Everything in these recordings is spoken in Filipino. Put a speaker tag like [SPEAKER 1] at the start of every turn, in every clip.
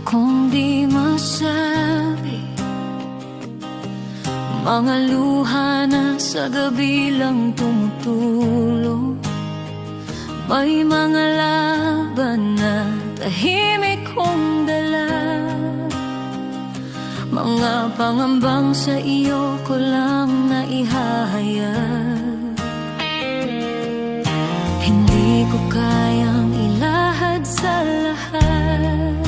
[SPEAKER 1] kong di masabi, mga luha na sa gabi lang tumutulo. May mga laban na tahimik kong dala, mga pangambang sa iyo ko lang naihahayag. Hindi ko kayang ilahad sa lahat,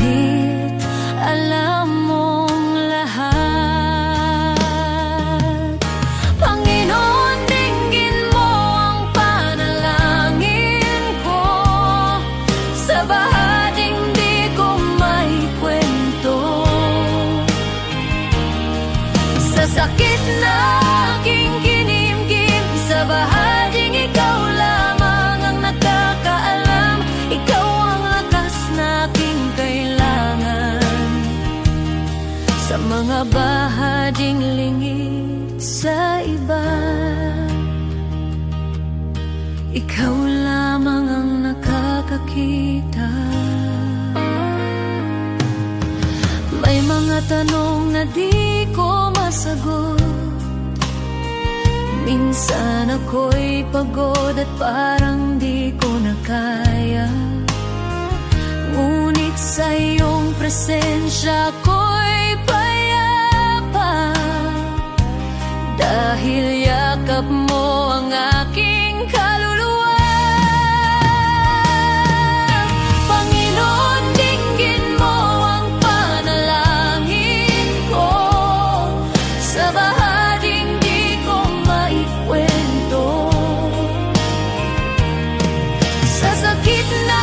[SPEAKER 1] ngunit alam mong lahat. Panginoon, dinggin mo ang panalangin ko, sa bahaging di ko may kwento, sa sakit na aking kinimkim, sa bahaging ikaw lamang ang nakakaalam. Ikaw ang lakas na aking kailangan, sa mga bahaging lingid sa iba. Ikaw lamang ang nakakakita. May mga tanong na di ko masagot, minsan ako'y pagod at parang di ko na kaya, ngunit sa iyong presensya ako'y payapa, dahil yakap mo ang aking kaluluwa. Panginoon, dinggin mo ang panalangin ko, sa bahaging di ko maikwento, sa sakit na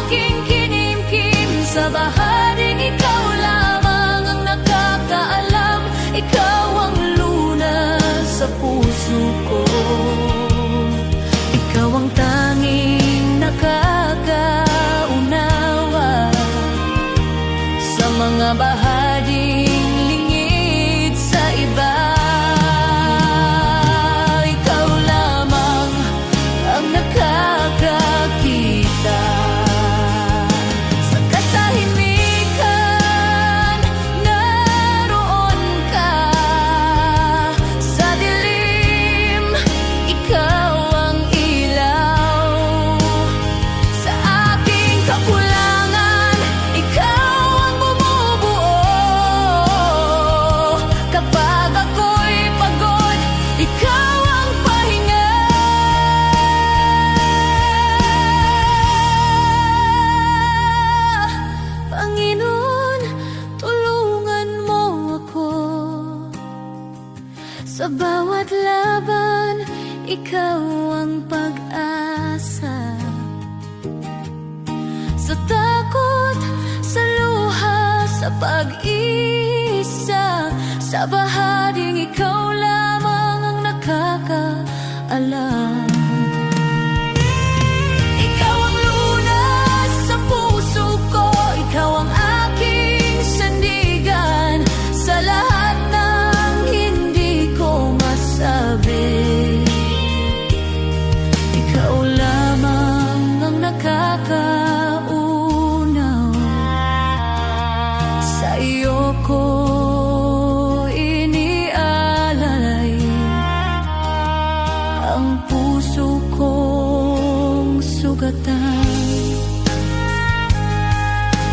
[SPEAKER 1] aking kinimkim, sa bahaging ikaw lamang ang nakakaalam. Ikaw ang lunas sa puso ko, ikaw ang tanging nakakaunawa, sa mga bahaging lingid sa iba. Ikaw lamang ang nakakakita, sa katahimikan naroon ka, sa dilim ikaw ang ilaw, sa aking kakulangan ikaw ang bumubuo, kapag ako'y pagod ikaw ang pahinga. Panginoon, tulungan mo ako, sa bawat laban ikaw ang pag-asa, sa takot, sa luha, sa pag-iisa, sa bahaging ikaw lamang ang nakakaalam. Ikaw ang lunas sa puso ko, ikaw ang aking sandigan, sa lahat ng hindi ko masabi. Ikaw lamang ang nakakaunaw, sa iyo ko inialalay ang puso kong sugatan.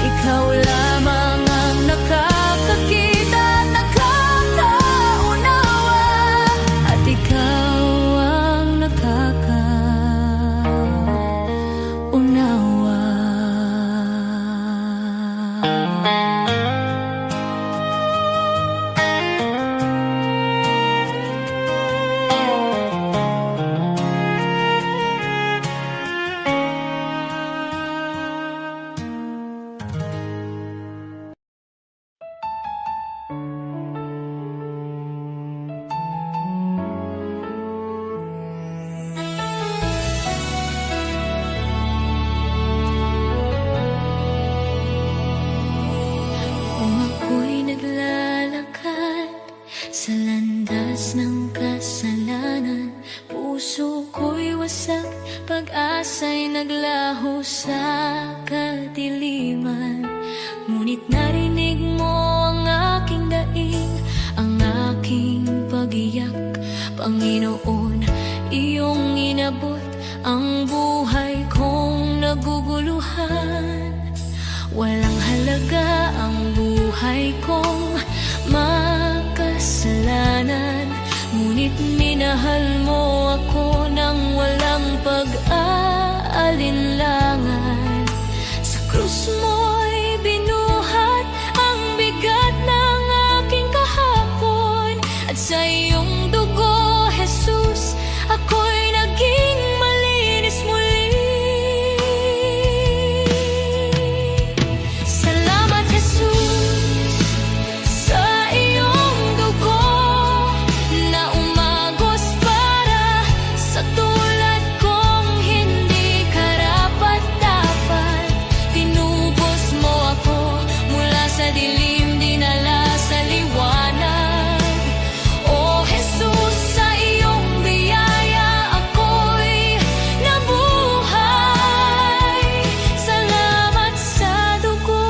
[SPEAKER 1] Ikaw lamang ang nakakakita, nakakaunawa, at ikaw ang nakakaunawa. Sa landas ng kasalanan, puso ko'y wasak, pag-asa'y naglaho sa kadiliman. Ngunit narinig mo ang aking daing, ang aking pag-iyak. Panginoon, iyong inabot ang buhay kong naguguluhan. Walang halaga ang buhay kong makasalanan, ngunit minahal mo ako ng walang pag-aalinlangan. Sa krus mo'y binuhat ang bigat ng aking kahapon, at sa iyong dugo, Jesus, ako'y naging malinis muli. Salamat, Jesus, sa iyong dugo na umagos para sa tulad kong hindi karapat-dapat. Tinubos mo ako mula sa dilim, dinala sa liwanag. O Jesus, sa iyong biyaya ako'y nabuhay. Salamat sa dugo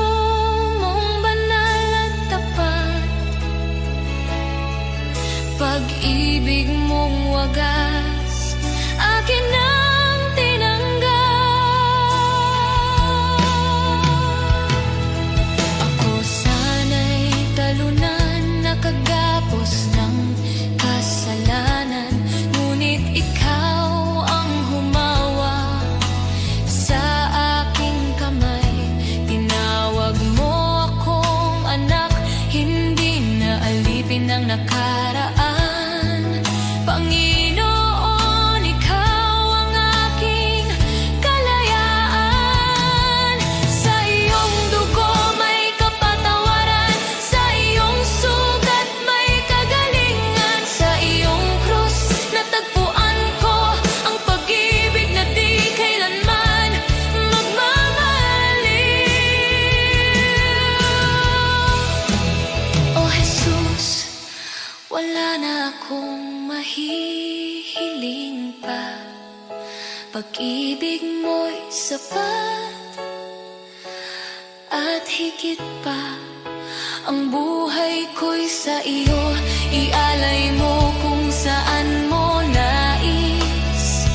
[SPEAKER 1] mong banal at tapat, pag-ibig mong wagas akin ang tinanggap. Ako sana'y talunan, nakagapos ng kasalanan, ngunit ikaw ang humawa sa aking kamay. Tinawag mo akong anak, hindi na alipin ng nakaraan. Panginoon, ikaw ang aking kalayaan. Sa iyong dugo may kapatawaran, sa iyong sugat may kagalingan. Sa iyong krus natagpuan ko ang pag-ibig na di kailanman magmamaliw. O Jesus, wala na akong mahihiling pa, pag-ibig mo'y sapat at higit pa. Ang buhay ko'y sa iyo, ialay mo kung saan mo nais.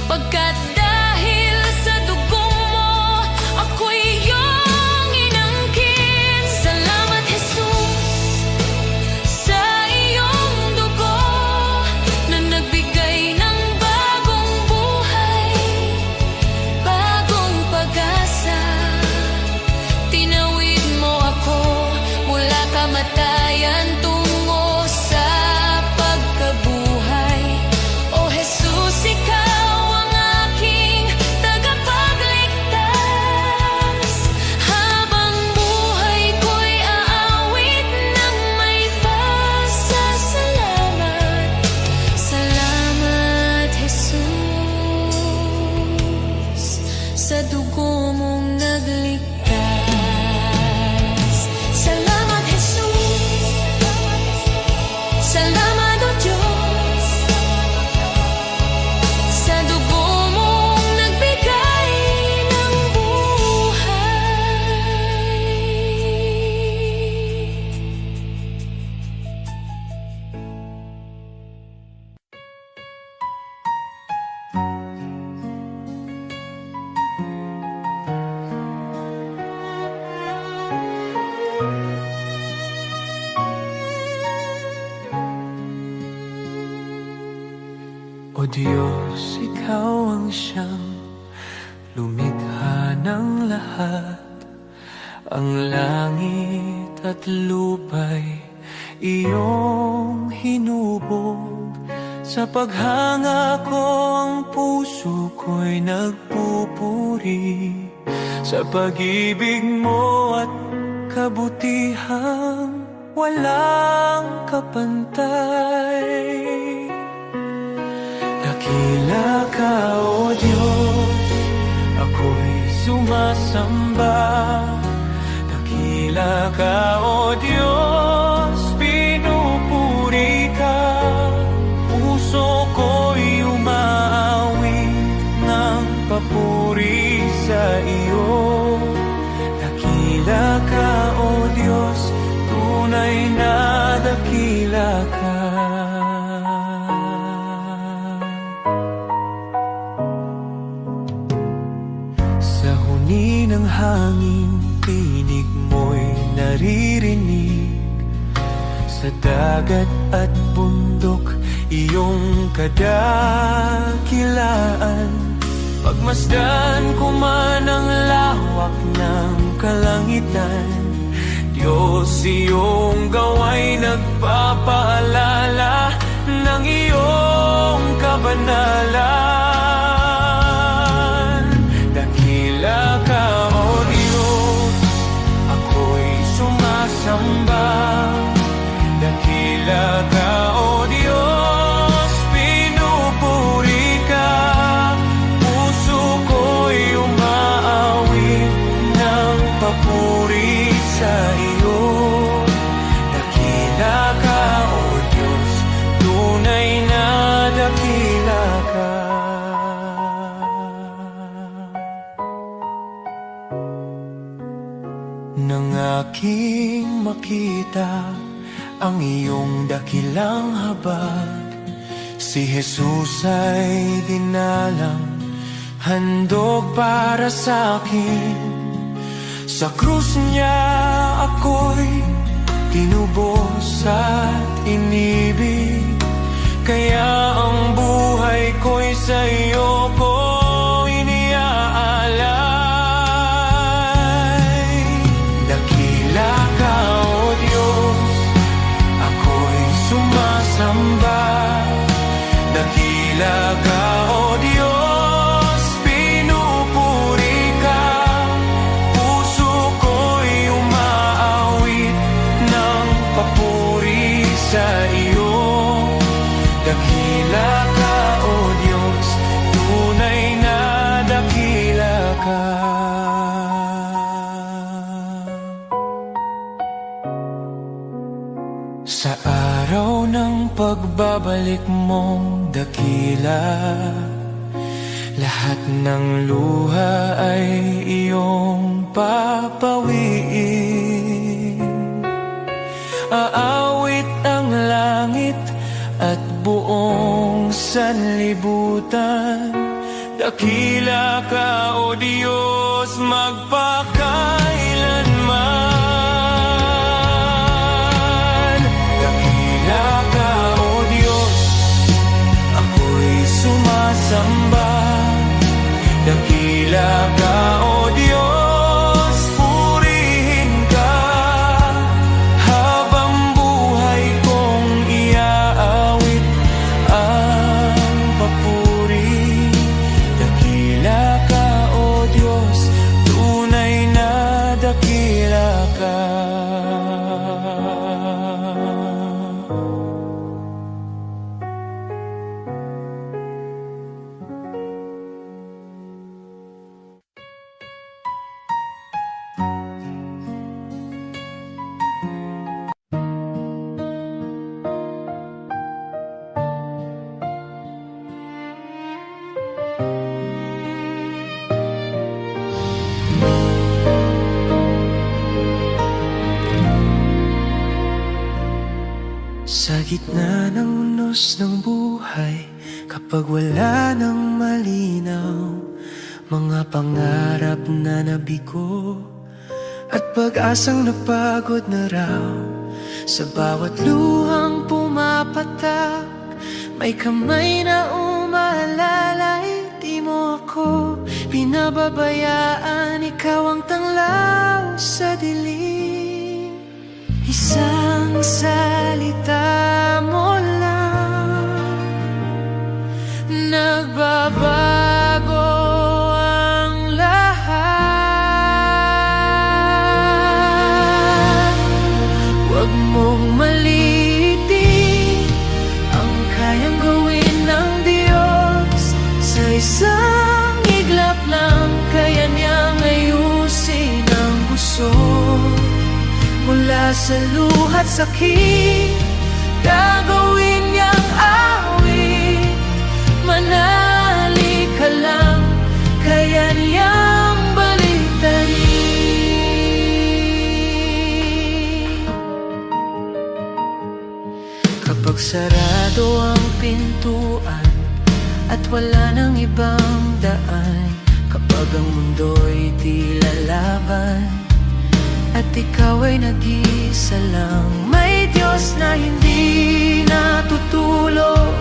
[SPEAKER 1] Pagkat dahil sa dugong mo, ako'y iyong inangkin. Salamat, Jesus, sa iyong dugo na nagbigay ng bagong buhay, bagong pag-asa. Tinawid mo ako mula kamatayan tungo sa pagkabuhay. O Jesus, ikaw ang aking tagapagligtas. Habang buhay ko'y aawit ng may pasasalamat. Salamat, Jesus, sa dugo mong nagligtas. Salamat, Jesus. Salamat, O Diyos, sa dugo mong nagbigay ng buhay.
[SPEAKER 2] O Diyos, ikaw ang siyang lumikha ng lahat. Ang langit at lupa'y iyong hinubog. Sa paghanga ko ang puso ko'y nagpupuri sa pag-ibig mo at kabutihang walang kapantay. Dakila ka, O Diyos, ako'y sumasamba. Dakila ka, O Diyos, pinupuri ka. Puso ko'y umaawit ng papuri. puri sa iyo. Dakila ka, O Diyos, tunay na dakila ka. Sa huni ng hangin, tinig mo'y naririnig. Sa dagat at bundok, iyong kadakilaan. Pagmasdan ko man ang lawak ng kalangitan, Diyos, iyong gawa'y nagpapaalala ng iyong kabanalan. Dakila ka, O Diyos, ako'y sumasamba. Dakila ka, O Diyos, pinupuri ka. Puso ko'y umaawit ng papuri sa iyo. Dakila ka, O Diyos, tunay na dakila ka. Nang aking makita ang iyong dakilang habag, si Jesus ay dinalang, handog para sa akin. Sa krus niya ako'y tinubos at inibig, kaya ang buhay ko'y sa iyo ko iniaalay. Dakila ka, O Diyos, ako'y sumasamba. Dakila ka, O Diyos, pinupuri ka. Puso ko'y umaawit ng papuri sa iyo. Dakila ka, O Diyos, tunay na dakila ka. Sa araw ng pagbabalik mong dakila, lahat ng luha ay iyong papawiin. Aawit ang langit at buong sanlibutan. Dakila ka, O Diyos, magpakailanman. Dakila ka, O Diyos, ako'y sumasamba. Dakila ka, O Diyos, purihin ka. Habang buhay kong iaawit ang papuri. Dakila ka, O Diyos, tunay na dakila ka. Sa gitna ng unos ng buhay, kapag wala nang malinaw, mga pangarap na nabigo at pag-asang napagod na raw. Sa bawat luhang pumapatak, may kamay na umaalalay. Di mo ako pinababayaan, ikaw ang tanglaw sa dilim. Isang salita mo lang, nagbabago ang lahat. Huwag mong maliitin ang kayang gawin ng Diyos. Sa isang iglap lang, kaya niyang ayusin ang gusot. Mula sa luha't sakit, gagawin niyang awit. Manali ka lang, kaya niya
[SPEAKER 1] Sarado ang pintuan at wala nang ibang daan kapag ang mundo'y di lalaban at ikaw ay nag-isa lang. May Diyos na hindi natutulog,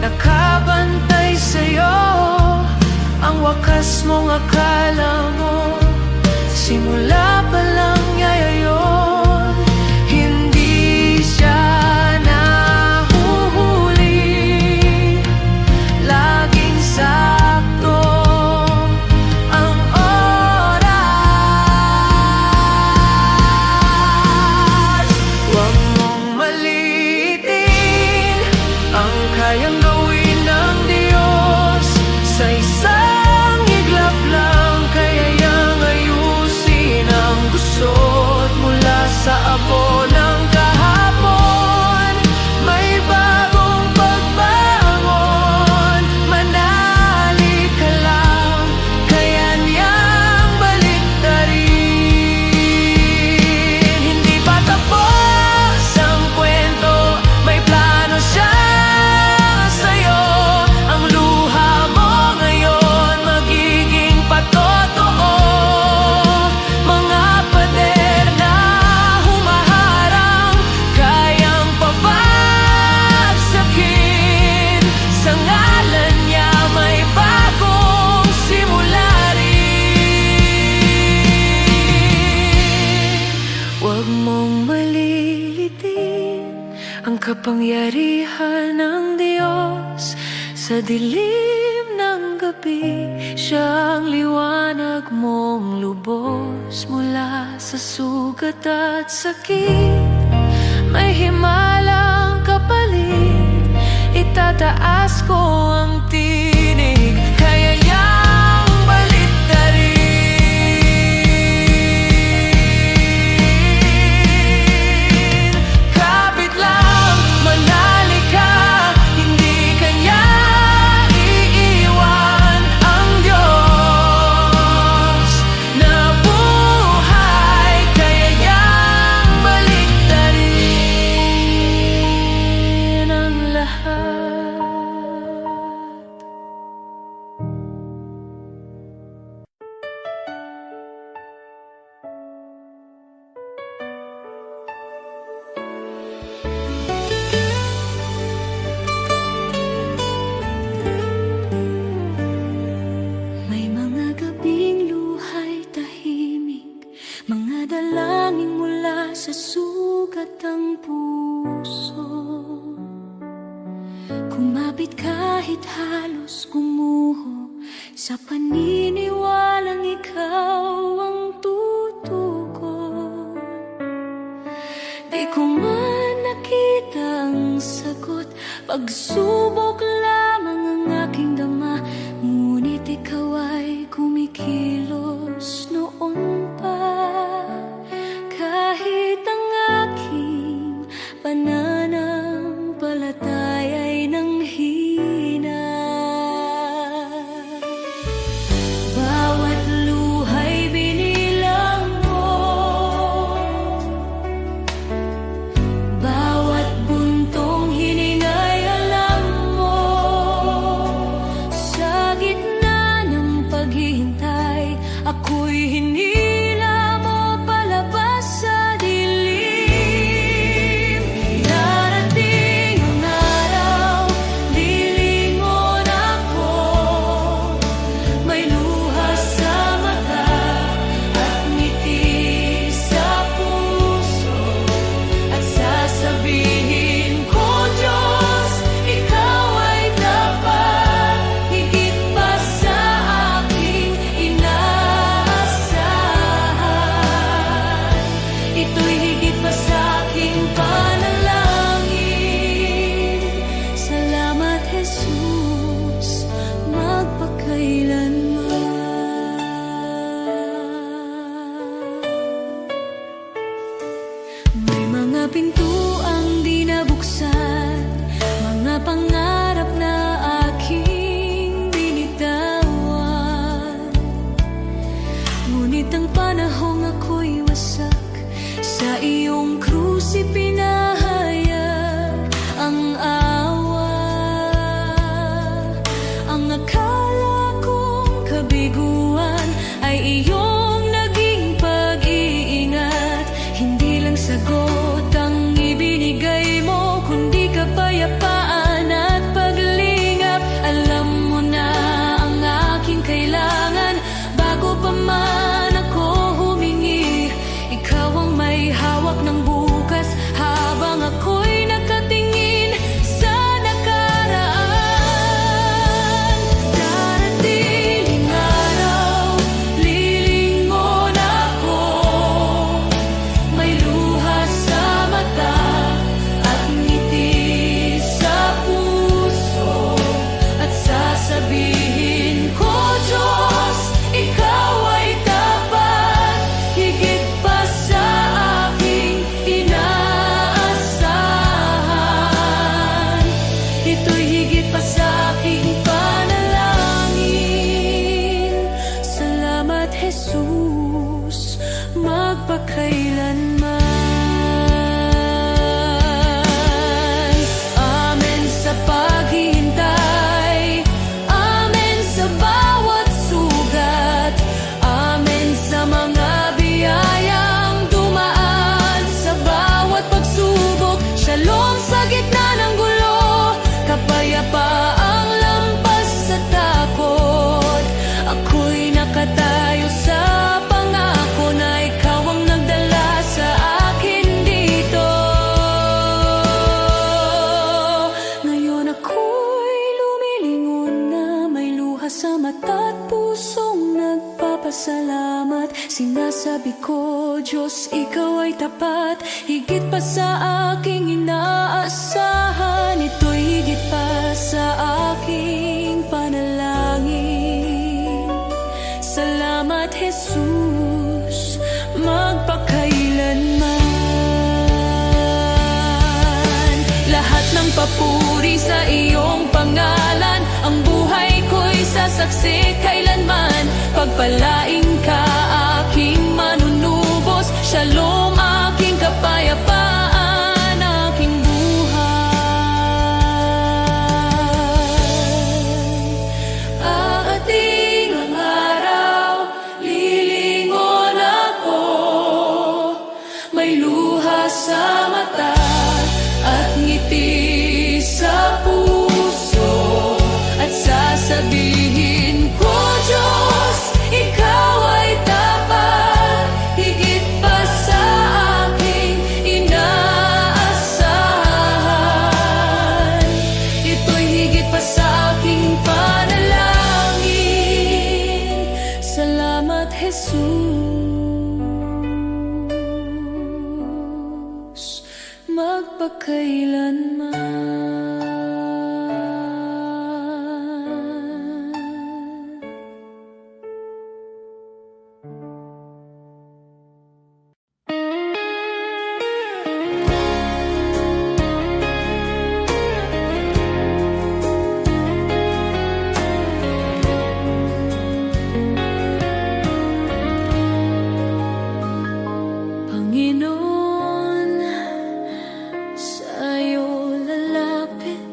[SPEAKER 1] nakabantay sa'yo. Ang wakas mong akala mo, simula pa lang niya yun. Hindi siya sakto ang oras. Huwag mong maliitin ang kayang gawin ng Diyos. Sa isang iglap lang kayang ayusin ang gusot mula sa abo ng kahapon. May bagong pagbangon, manali ka lang, kaya niyang baliktarin. Hindi pa tapos ang kwento, may plano siya sa'yo. Ang luha mo ngayon magiging patotoo. Mga pader na humaharang, kayang pabagsakin. Sa ngalan niya may bagong simula rin. Huwag mong malilitin ang kapangyarihan ng Diyos. Sa dilim ng gabi, siya ang liwanag mong lubos. Mula sa sugat at sakit, may himalang kapalit. Itataas ko ang tinig, kaya niyang baliktarin. Kapit lang, manali ka, hindi kanya iiwan ang Diyos na buhay, kaya niyang baliktarin ang lahat. May mga gabing luhay tahimik, mga dalangin mula sa sugat ang puso. Kumapit kahit halos gumuho, sa paniniwalang ikaw ang tutugon. Di ko man nakita ang sagot, pagsubok lamang ang aking dama. Ngunit ikaw ay kumikilos noon pa, kahit ang aking pananampalataya ay nanghina. Bawat luhay binilang mo, bawat buntong hiningay alam mo. Sa gitna ng paghihintay, ako'y hinila mo palabas sa dilim. Darating ang araw, lilingon ako. May luha sa mata at ngiti sa puso, at sasabihin ko, Diyos, ikaw ay dapat higit pa sa aking inaasahan. Ito'y higit pa sa aking panalangin. Salamat, Jesus, magpakailanman. May mga pintuang di nabuksan, mga pangarap na aking binitawan. Ngunit ang panahong ako'y wasak, sa iyong krus ipinahayag ang Salamat, Jesus, magpakailanman. Amen sa paghihintay, amen sa bawat sugat, amen sa mga biyayang dumaan sa bawat pagsubok. Shalom sa gitna ng gulo, kapayapaang lampas sa takot. Ako'y nakatayo sa pangako na ikaw ang nagdala sa akin dito. Ngayon ako'y lumilingon na may luha sa mata at pusong nagpapasalamat. Sinasabi ko, Diyos, ikaw ay tapat, higit pa sa aking inaasahan. Ito'y higit pa sa aking panalangin. Salamat, Jesus, magpakailanman. Lahat ng papuri sa iyong pangalan, ang buhay ko'y sasaksi kailanman. Pagpalain ka, aking manunubos. Shalom, aking kapayapaan, aking buhay. Aating ang araw, lilingon ako, may luha sa mata at ngiti sa puso, at sasabihin ko, Diyos, ikaw ay tapat, higit pa sa aking inaasahan. Ito'y higit pa sa aking panalangin. Salamat, Jesus, magpakailanman. Panginoon, sa'yo lalapit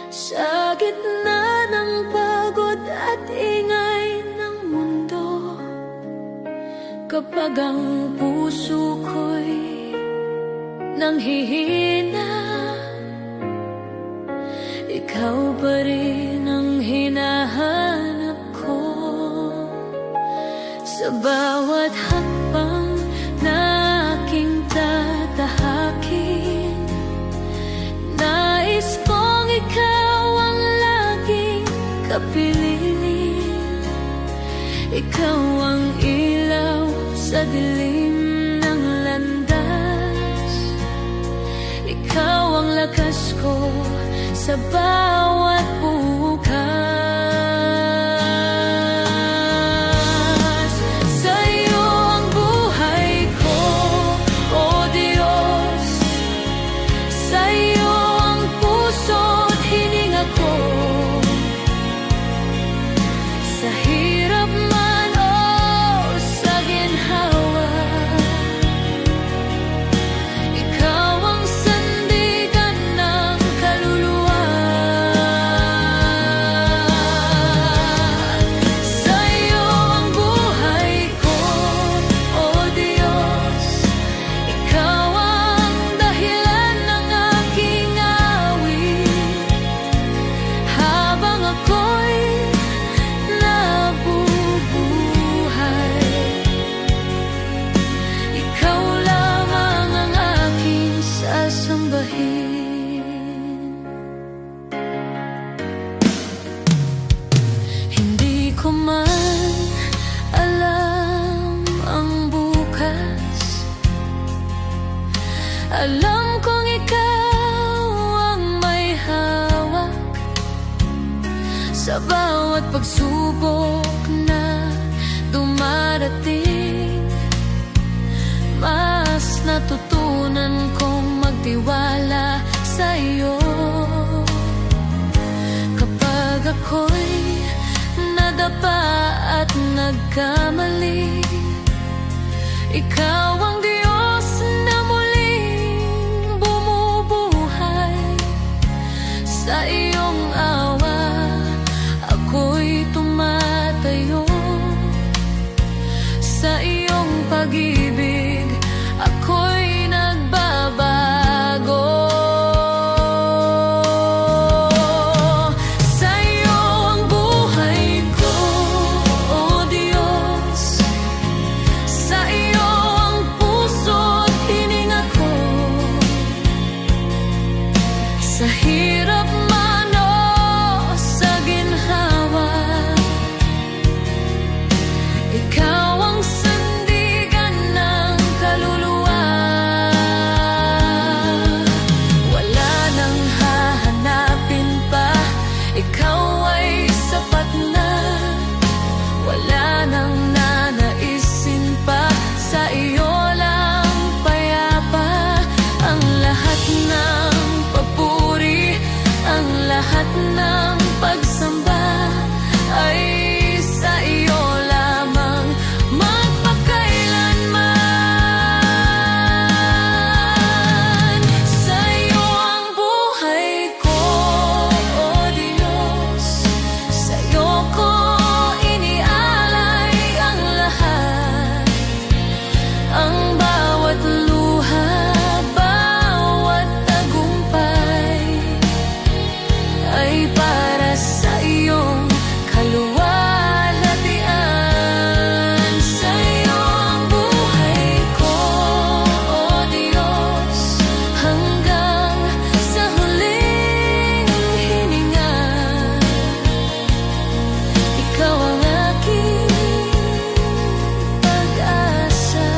[SPEAKER 1] sa gitna ng pagod at ingay ng mundo. Kapag ang puso ko'y nanghihina, ikaw pa rin ang hinahanap ko. Sa bawat hakbang na aking tatahakin, nais kong ikaw ang laging kapiling. Ikaw ang ilaw sa dilim ng landas, ikaw ang lakas ko sa bawat bukas. Sa'yo ang buhay ko, O Diyos, sa'yo ang puso't hininga ko. Sa hirap man o sa ginhawa, ikaw ang sandigan ng kaluluwa. Sa'yo ang buhay ko, O Diyos, ikaw ang dahilan ng aking awit. Habang ako'y nabubuhay, ikaw lamang ang aking sasambahin. Hindi ko man alam ang bukas, alam kong ikaw ang may hawak sa bawat pagsubok na dumarating. Mas natutunan kong magtiwala sa iyo. Kapag ako'y nadapa bawat nagkamali. Ikaw ang Diyos na muling bumubuhay. Sa iyong awa ako'y tumatayo. Sa iyong pag-ibig ako'y nagbabago. Sa iyo ang buhay ko, O Diyos. Sa iyo ang puso't hininga ko. Sa hirap man o sa ginhawa, ikaw ang sandigan ng kaluluwa. Wala nang hahanapin pa, ikaw ay sapat na. Wala nang nanaisin pa, sa iyo lang payapa. Ang lahat ng papuri, ang lahat ng pagsamba ay sa iyo lamang magpakailanman. Sa iyo ang buhay ko, O Diyos. Sa iyo ko inialay ang lahat. Ang bawat luha, bawat tagumpay ay para sa iyong kaluwalhatian. Sa iyo ang buhay ko, O Diyos. Hanggang sa huling hininga, ikaw ang aking pag-asa.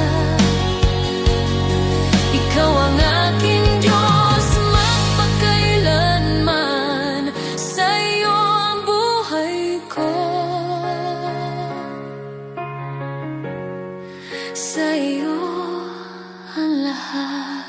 [SPEAKER 1] Ikaw ang aking Diyos magpakailanman. Sa iyo ang buhay ko. Sa iyo ang lahat.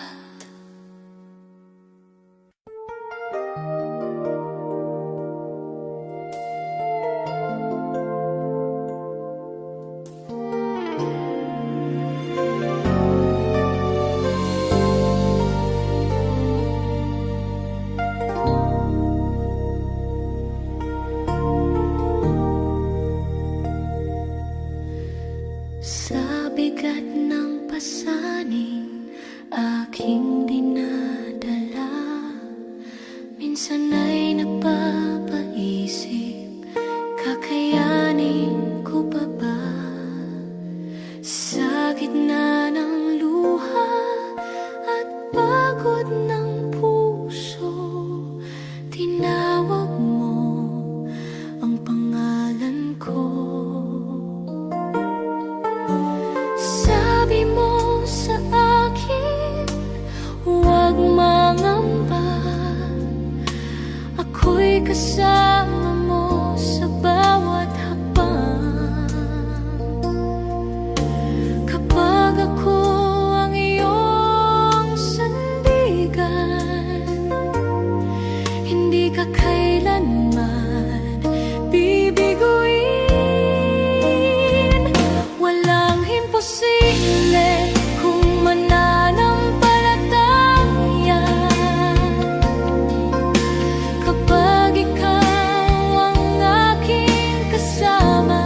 [SPEAKER 1] Sa bigat ng pasaning aking dinadala, minsan ay napapaisip, kakayanin ko pa ba? Sa gitna ng luha at pagod ng puso, tinawag mo ang pangalan ko. Sabi mo sa akin, huwag mangamba. Ako'y kasama mo sa bawat hakbang. Kapag ako ang iyong sandigan, hindi ka kailanman bibiguin. Walang imposible kung mananampalataya. Kapag ikaw ang aking kasama,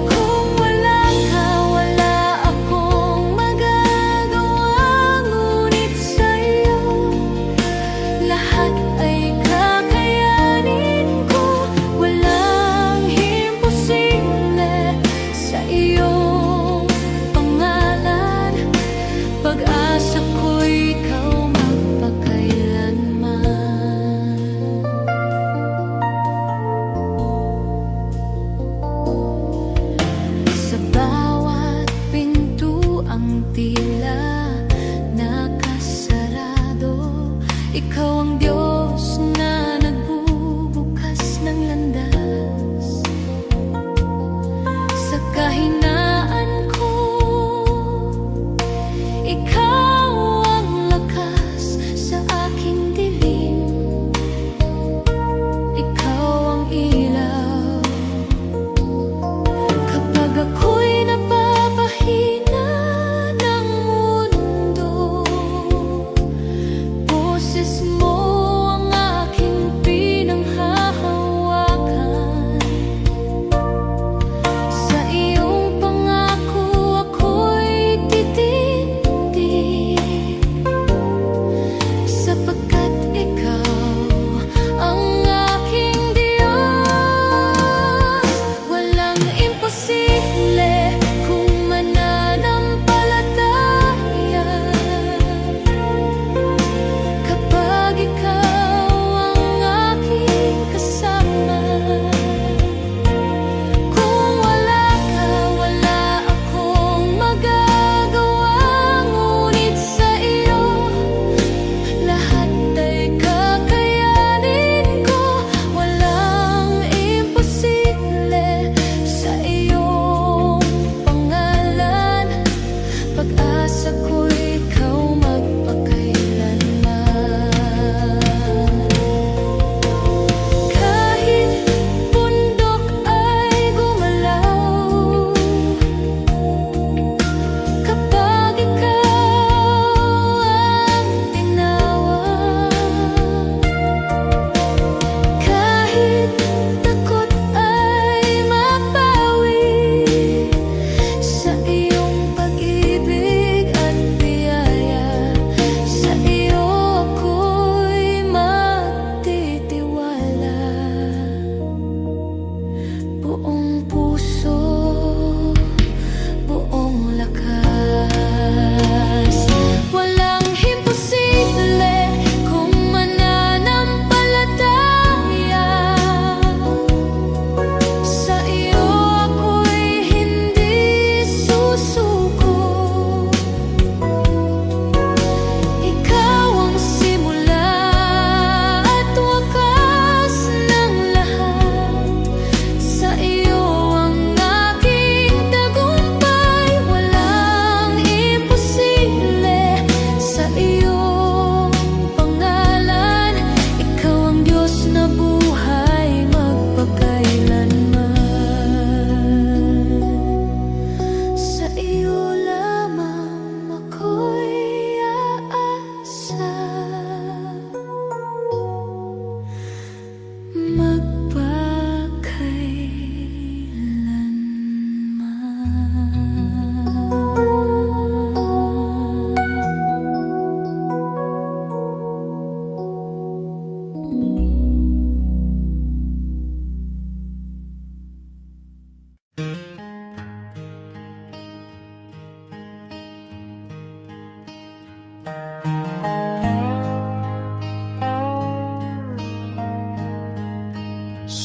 [SPEAKER 1] kung wala ka, wala akong magagawa. Ngunit sa'yo lahat ay kakayanin ko. Walang imposible sa iyong pangalan. Pag-asa ko'y ikaw magpakailanman. Sa bawat pintuang tila nakasarado, ikaw ang Diyos na nagbubukas ng landas. Sa kahinaan ko, ikaw ang lakas sa aking dilim. Ikaw ang ilaw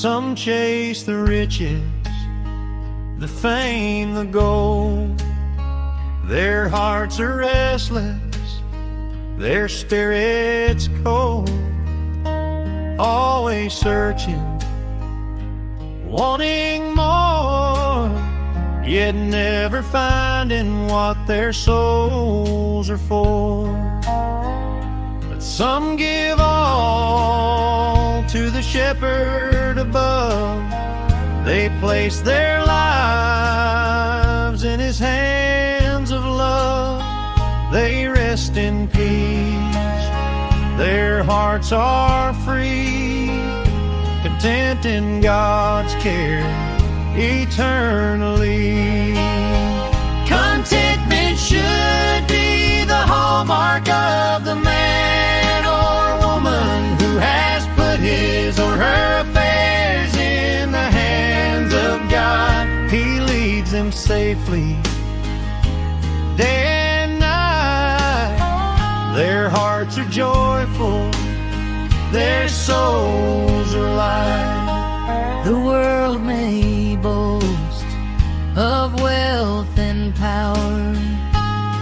[SPEAKER 2] Some chase the riches, the fame, the gold. Their hearts are restless, their spirits cold. Always searching, wanting more, yet never finding what their souls are for. But some give all to the shepherd above. They place their lives in his hands of love. They rest in peace, their hearts are free, content in God's care eternally. Contentment should be the hallmark of the man or woman who has put his or her affairs in the hands of God. He leads them safely day and night. Their hearts are joyful, their souls are light.
[SPEAKER 1] The world may boast of wealth and power,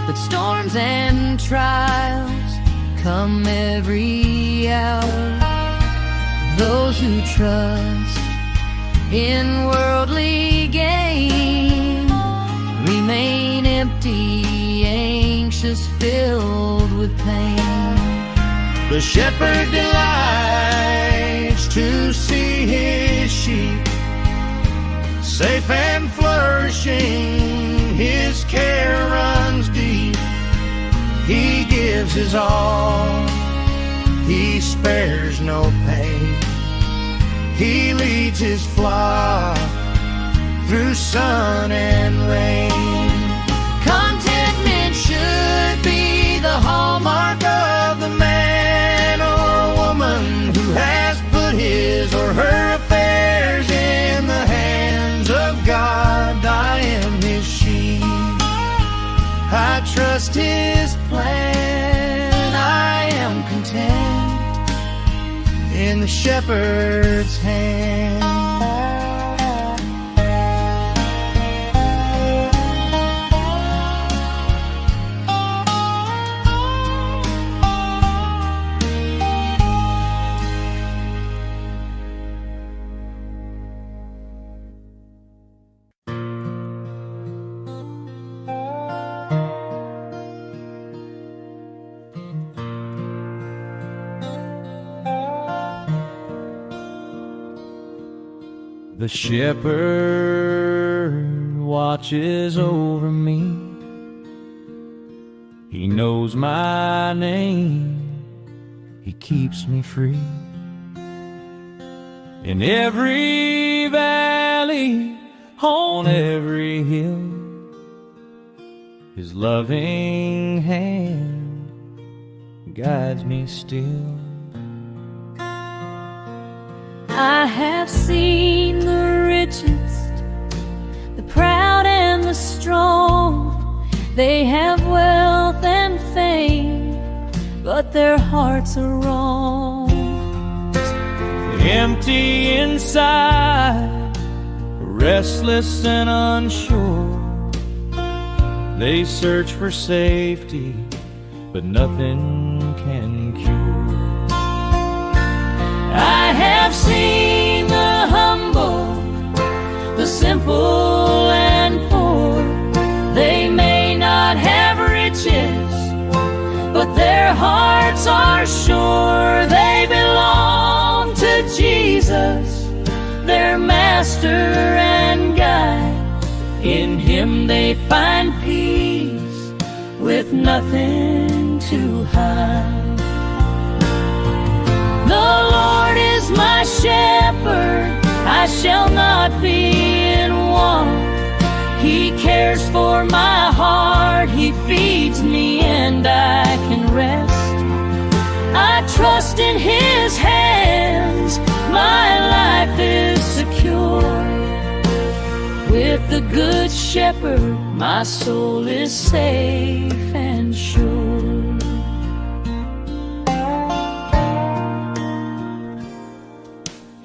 [SPEAKER 1] but storms and trials come every hour. Those who trust in worldly gain remain empty, anxious, filled with pain.
[SPEAKER 2] The shepherd delights to see his sheep safe and flourishing. His care runs deep. He gives his all. He spares no pain. He leads his flock through sun and rain. Contentment should be the hallmark of the man or woman who has put his or her affairs in the hands of God. I am his sheep, I trust his plan. I am content in the shepherd's hand. The shepherd watches over me. He knows my name. He keeps me free. In every valley, on every hill, his loving hand guides me still.
[SPEAKER 1] I have seen the richest, the proud and the strong. They have wealth and fame, but their hearts are wrong.
[SPEAKER 2] Empty inside, restless and unsure. They search for safety, but nothing can cure.
[SPEAKER 1] I have seen the humble, the simple and poor. They may not have riches, but their hearts are sure. They belong to Jesus, their master and guide. In him they find peace with nothing to hide. The Lord is my shepherd, I shall not be in want. He cares for my heart, he feeds me and I can rest. I trust in his hands, my life is secure. With the good shepherd, my soul is safe and sure.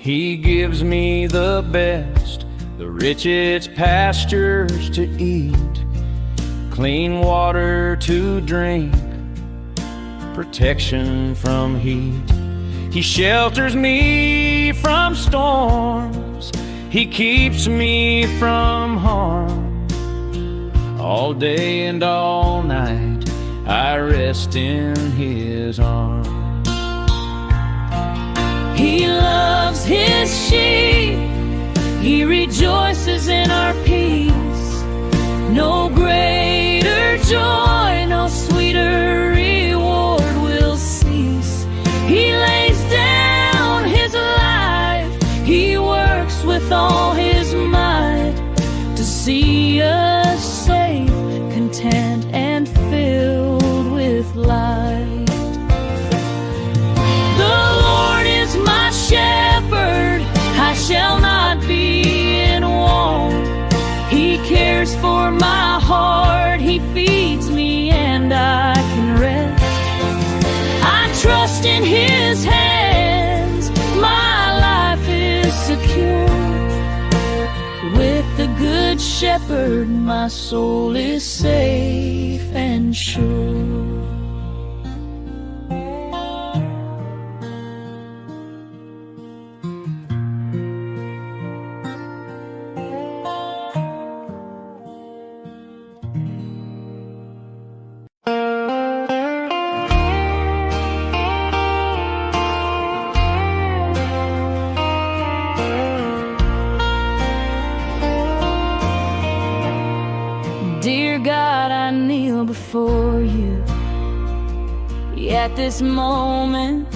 [SPEAKER 3] He gives me the best, the richest pastures to eat, clean water to drink, protection from heat. He shelters me from storms, He keeps me from harm. All day and all night I rest in His arms.
[SPEAKER 1] He loves His sheep, He rejoices in our peace. No greater joy, no sweeter reward will cease. He lays down His life, He works with all His might to see us safe, content, and filled with light. The Lord is my shepherd, I shall not be in want. He cares for my heart, He feeds me and I can rest. I trust in His hands, my life is secure. With the Good Shepherd, my soul is safe and sure. Dear God, I kneel before You. At this moment,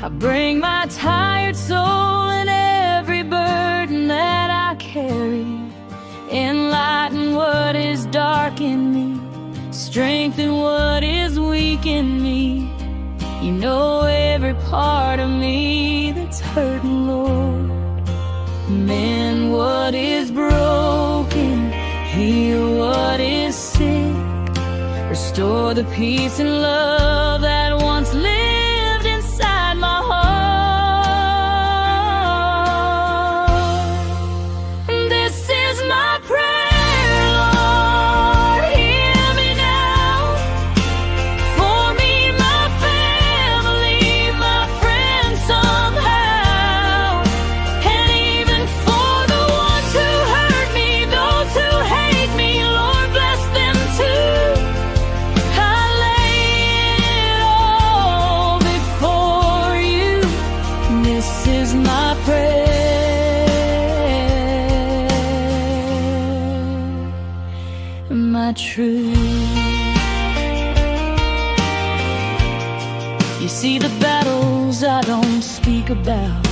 [SPEAKER 1] I bring my tired soul and every burden that I carry. Enlighten what is dark in me, strengthen what is weak in me. You know every part of me that's hurting, Lord. Mend what is broken, heal what is sick, restore the peace and love that once lived inside my heart. This is my prayer, Lord, hear me now. For me, my family, my friends somehow, and even for the ones who hurt me, those who hate me, Lord, bless them too. I lay it all before You. This is my prayer, my truth. You see the battles I don't speak about,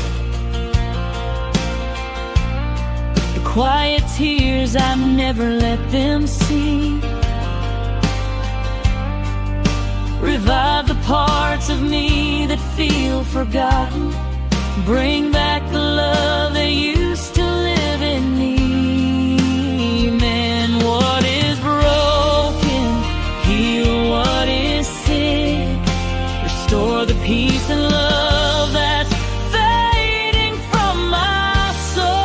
[SPEAKER 1] the quiet tears I never let them see. Revive the parts of me that feel forgotten, bring back the love that used to live in me. Mend what is broken, heal what is sick, restore the peace and love that's fading from my soul.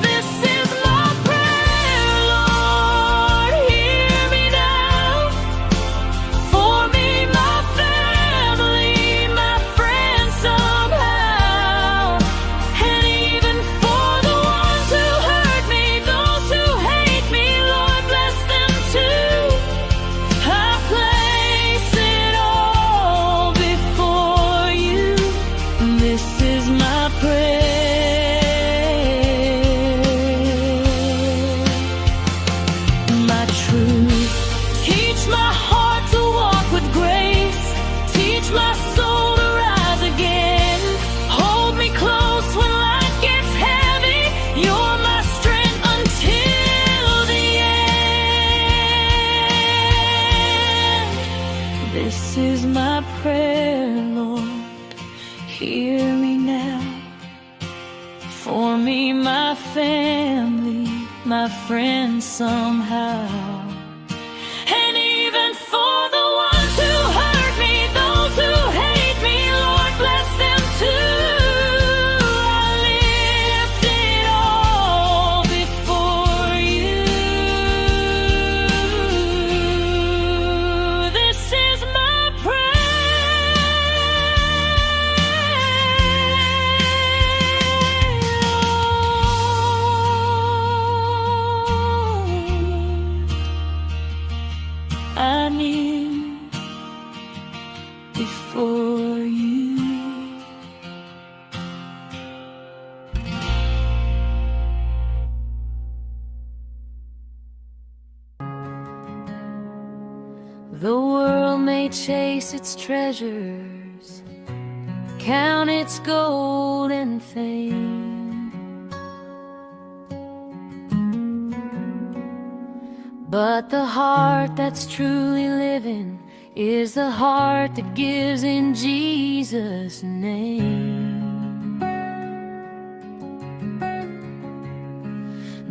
[SPEAKER 1] This is my prayer, Lord, hear me now. For me, my family, my friends somehow, and even for the ones who hurt me, those who hate me, Lord, bless them too. I place it all before You. This is my prayer, my truth. Teach my heart to walk with grace, teach my soul to rise again. Hold me close when life gets heavy, You're my strength until the end. This is my prayer, Lord, hear me now. For me, my family, my friends somehow, and even for the ones who hurt me, those who hate The world may chase its treasures, count its gold and fame, but the heart that's truly living is the heart that gives in Jesus' name.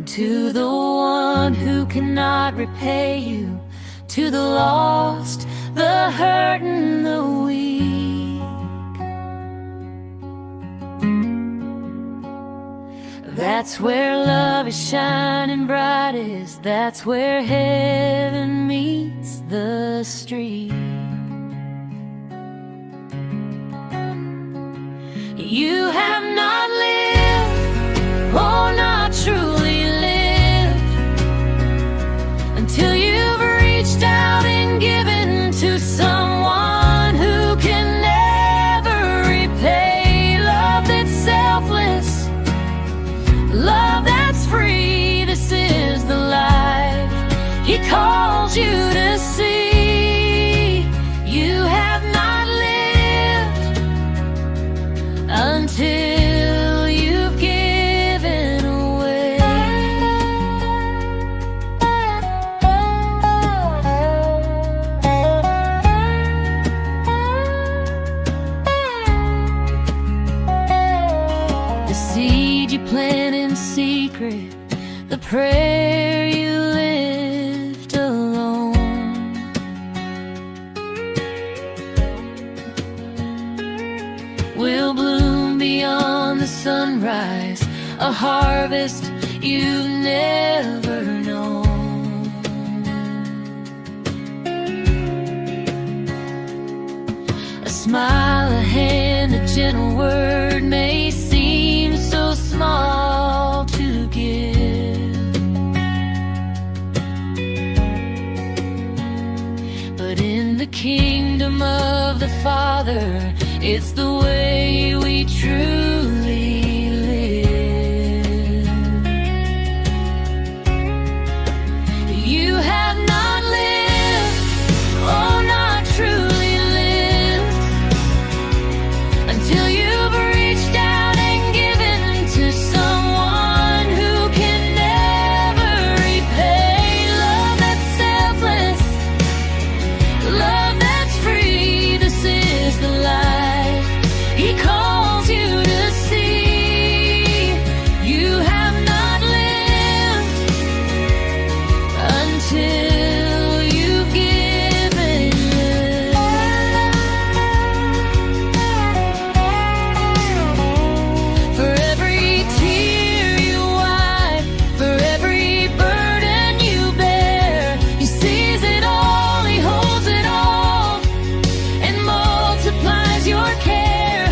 [SPEAKER 1] To the one who cannot repay you, to the lost, the hurt and the weak, that's where love is shining brightest. That's where heaven meets the street. You have not lived, oh, not truly lived, until you've reached out and given to someone who can never repay. Love that's selfless, love that's free. This is the life He calls you to see. You have not lived until you've given away. The seed you plant in secret, the prayer you lift alone, will bloom beyond the sunrise, a harvest you've never known. A smile, a hand, a gentle word may seem so small to give, but in the kingdom of the Father, it's the way we truly live. You have not lived, oh, not truly lived, until you've reached out and given to someone who can never repay. Love that's selfless, love that's free. This is the life He calls you to see. You have not lived until you've given. For every tear you wipe, for every burden you bear, He sees it all, He holds it all, and multiplies your care.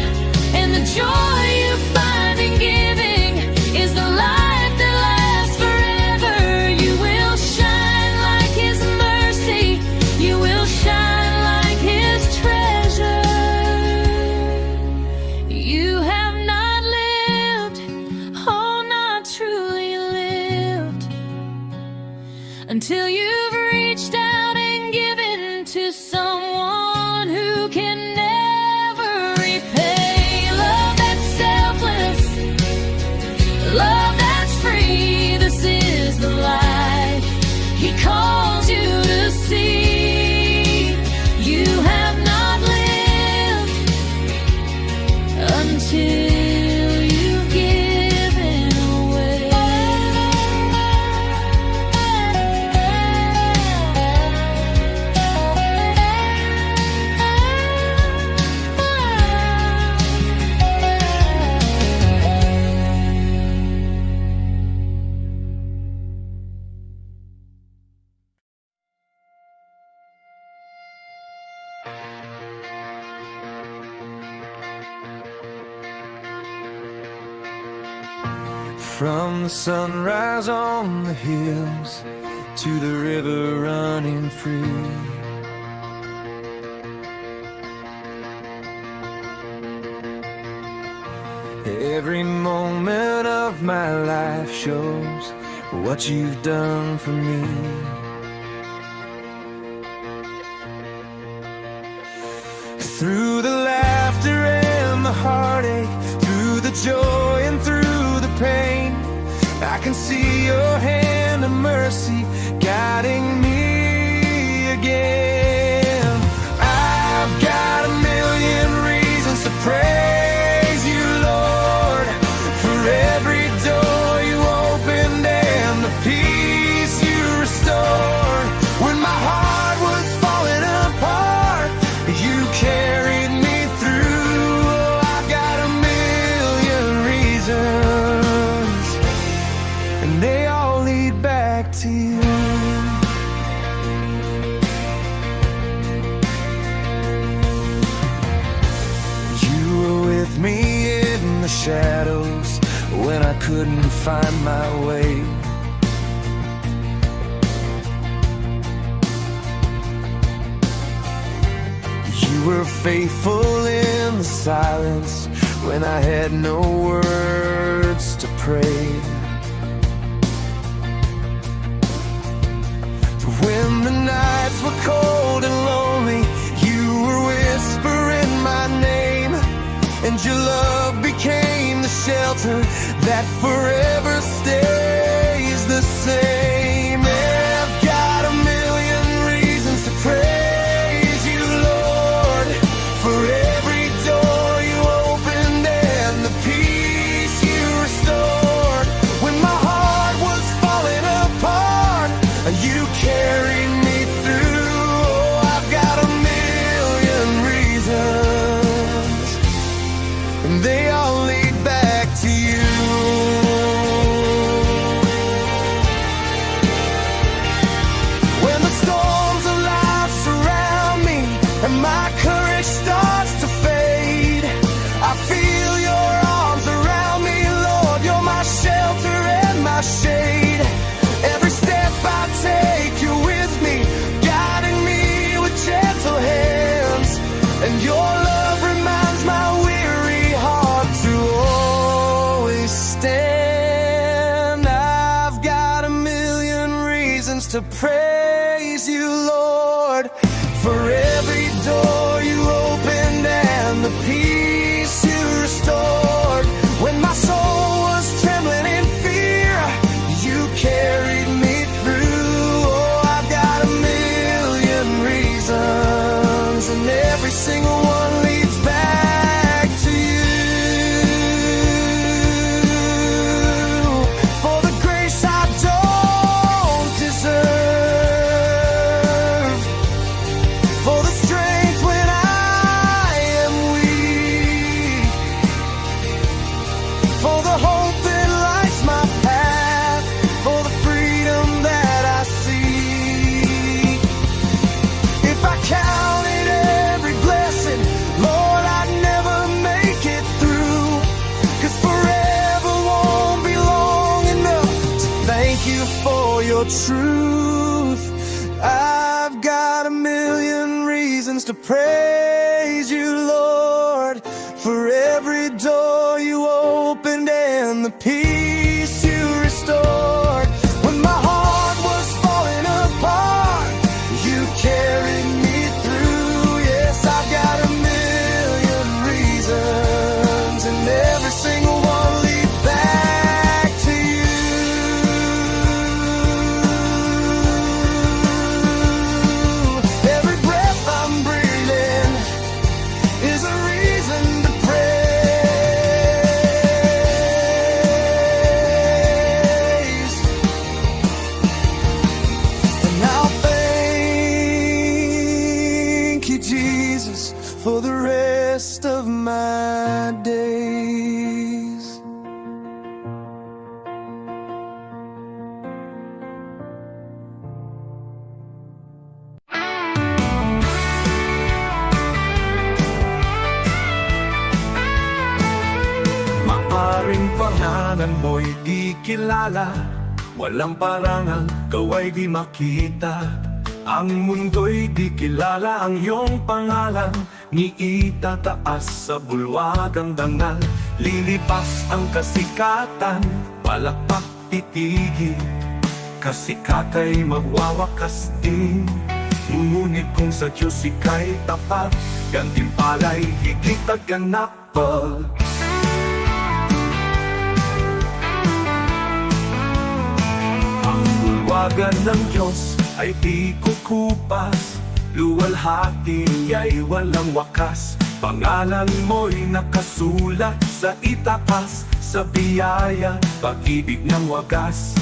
[SPEAKER 1] And the joy you find in giving is the life that lasts forever. You will shine like His mercy, you will shine like His treasure. You have not lived, oh, not truly lived, until you've reached out and given to someone who can never repay. Love that's selfless, love that's free. This is the life He calls you to see. You have not lived until you've given away.
[SPEAKER 3] From the sunrise on the hills to the river running free, every moment of my life shows what you've done for me. Through the laughter and the heartache, through the joy and through the pain, I can see your hand of mercy guiding me again. I've got a million reasons to praise you, Lord, for every door you opened and the peace you restored. When my heart was falling apart, you carried me through. Oh, I've got a million reasons, and they all lead back to you. You were with me in the shadows when I couldn't find my way. You were faithful in the silence when I had no words to pray. When the nights were cold and lonely, you were whispering my name, and your love became the shelter that forever stays the same. I've got a million reasons to praise you, Lord, for every door you opened and the peace you restored. When my heart was falling apart, you carried me through. Oh, I've got a million reasons, and they all lead back to you. When the storms of life surround me and my courage starts to fade, I feel your arms around me, Lord. You're my shelter and my shade. Every step I take, you're with me, guiding me with gentle hands, and your love reminds my weary heart to always stand. I've got a million reasons to praise you, Lord, for every door you opened and the peace you restored. When my soul was trembling in fear, you carried me through. Oh, I've got a million reasons, and every single one leads back to you. For the grace I don't deserve, for the strength when I am weak, for the hope that lights my path, for the freedom that I seek. If I counted every blessing, Lord, I'd never make it through, 'cause forever won't be long enough to thank you for your truth. I've got a million reasons to praise you, Lord, for every door you opened and the peace you restored. When my heart was falling apart, you carried me through. Yes, I've got a million reasons, and every single one leads back to you. Every breath I'm breathing is a reason to praise. And I'll thank you, Jesus, for the rest of my days.
[SPEAKER 4] Maaring pangalan mo'y di kilala, walang parangal, kaway di makita. Ang mundo'y di kilala ang iyong pangalan, ni itataas sa bulwagang dangal. Lilipas ang kasikatan, palakpak titigil, kasikatay magwawakas din. Ngunit kung sa Diyos ika'y tapat, gantimpala'y higit at ganapal. Ang bulwagan ng Diyos ay di kukupas, luwalhati ay walang wakas. Pangalan mo'y nakasulat sa itaas, sa biyaya, pag-ibig ng wagas.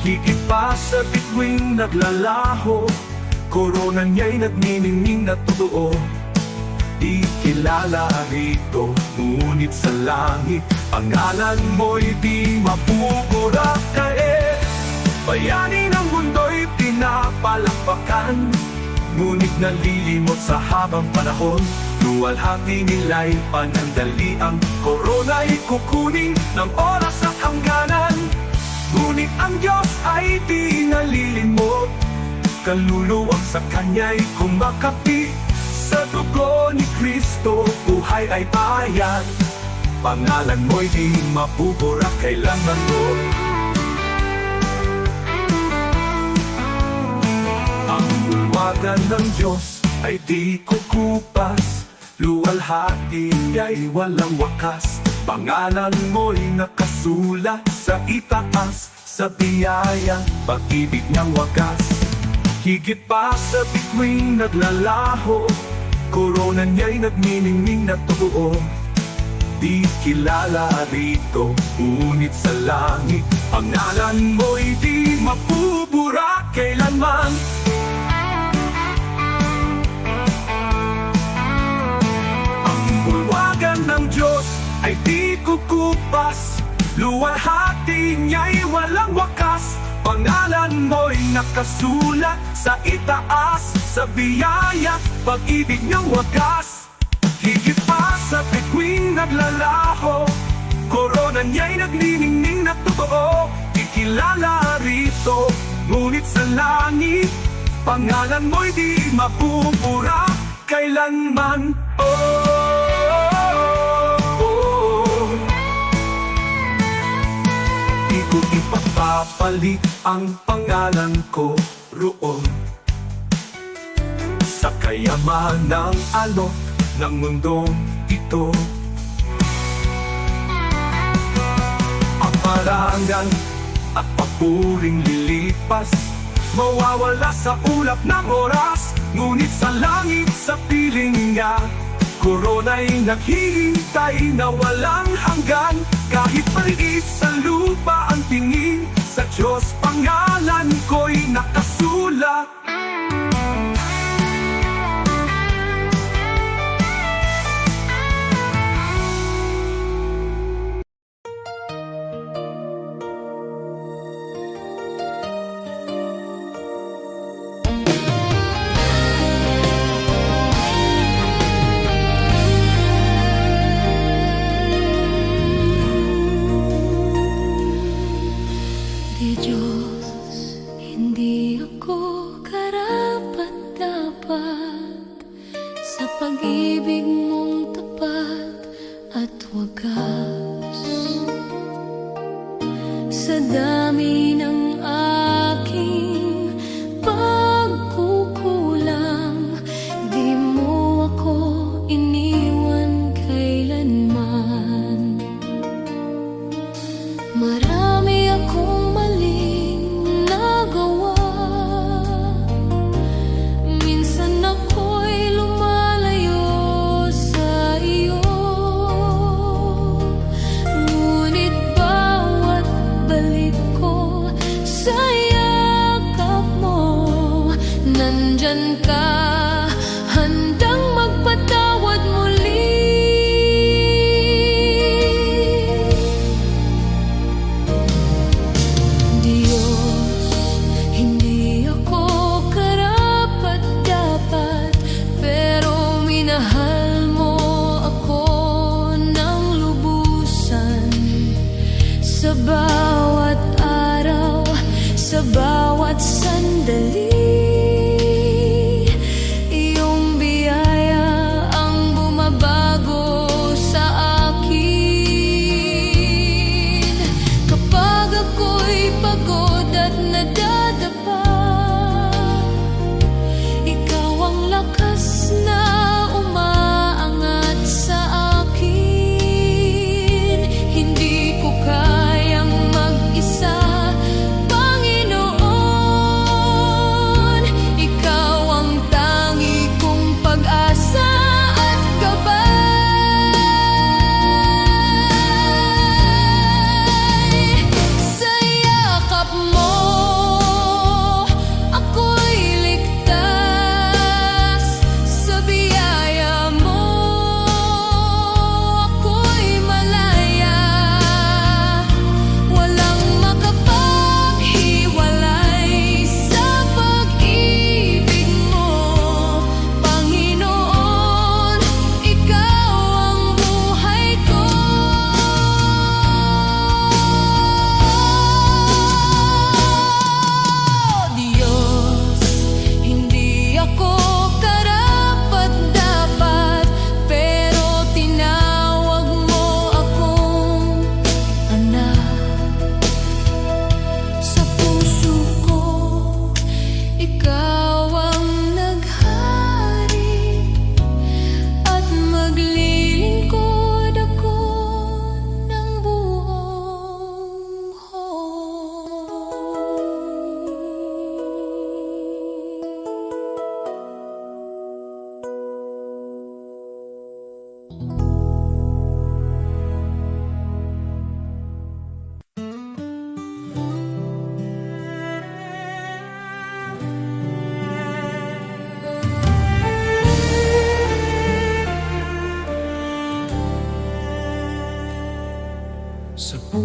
[SPEAKER 4] Higit pa sa bituing naglalaho, korona niya'y nagniningning na totoo. Di kilala rito, ngunit sa langit, pangalan mo'y di mapupura. Kaya bayani ng mundo'y pinapalakpakan, ngunit nalilimot sa habang panahon. Luwalhati nila'y panandali, ang korona'y kukunin ng oras at hangganan. Ngunit ang Diyos ay di nalilimot, kaluluwang sa Kanya'y kumakapi. Sa dugo ni Kristo, buhay ay bayan. Pangalan mo'y di mapupura kailanman mo. Ang bulwagan ng Diyos ay di kukupas, luwalhati ay walang wakas. Pangalan mo'y nakasulat sa itaas, sa biyaya, pag-ibig ng wagas. Higit pa sa bituing naglalaho, korona niya'y nagniningning na totoo. Di kilala rito, ngunit sa langit, pangalan mo'y di mapupura kailanman. Ang bulwagan ng Diyos ay di kukupas, luwalhati niya'y walang wakas. Pangalan mo'y nakasulat sa itaas, sa biyaya, pag-ibig ng wagas. Higit pa sa bituing naglalaho, korona niya'y nagniningning na totoo. Ikilala rito, ngunit sa langit, pangalan mo'y di mapupura kailanman. Di ko ipapapalit ang pangalan ko roon sa kayaman ng alok ng mundong ito. Ang parangal at papuring lilipas, mawawala sa ulap ng oras. Ngunit sa langit, sa piling niya, korona'y naghihintay na walang hanggan. Kahit maliit sa lupa ang tingin, sa Diyos pangalan ko'y nakasulat.
[SPEAKER 1] Di Diyos, hindi ako karapat-dapat sa pag-ibig mong tapat at wagas. Sa dami ng aking pagkukulang, di mo ako iniwan kailanman. Marami akong maling nagawa, minsan ako'y lumalayo sa iyo. Ngunit bawat balik ko sa yakap mo, nandyan ka, handang magpatawad muli. Diyos, hindi ako karapat-dapat, pero minahal mo ako ng lubusan. Sa bawat araw, sa bawat sandali, iyong biyaya ang bumabago sa akin. Kapag ako'y pagod at nadadapa, ikaw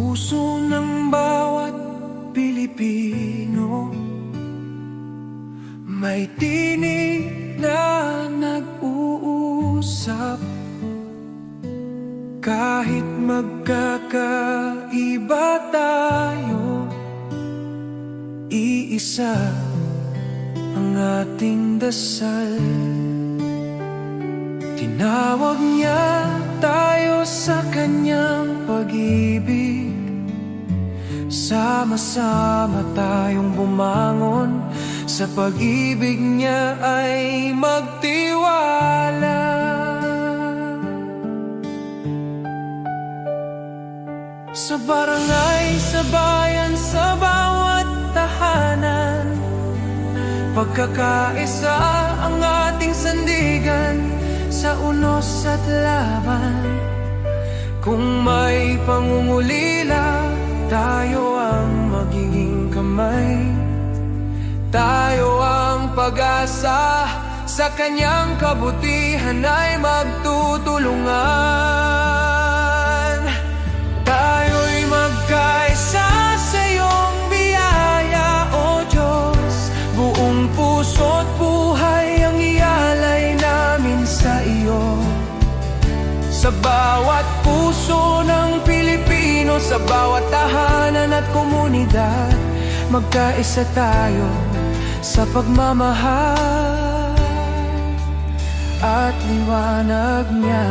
[SPEAKER 3] puso ng bawat Pilipino may tinig na nag-uusap. Kahit magkakaiba tayo, iisa ang ating dasal. Tinawag niya tayo sa kanyang pag-ibig. Sama-sama tayong bumangon, sa pag-ibig niya ay magtiwala. Sa barangay, sa bayan, sa bawat tahanan, pagkakaisa ang ating sandigan. Sa unos at laban, kung may pangungulila, tayo ang magiging kamay. Tayo ang pag-asa, sa kanyang kabutihan ay magtutulungan. Tayo'y magkaisa sa iyong biyaya, O Diyos. Buong puso't buhay ang ialay namin sa iyo. Sa bawat puso ng Pilipino, sa bawat tahanan at komunidad, magkaisa tayo sa pagmamahal at liwanag niya.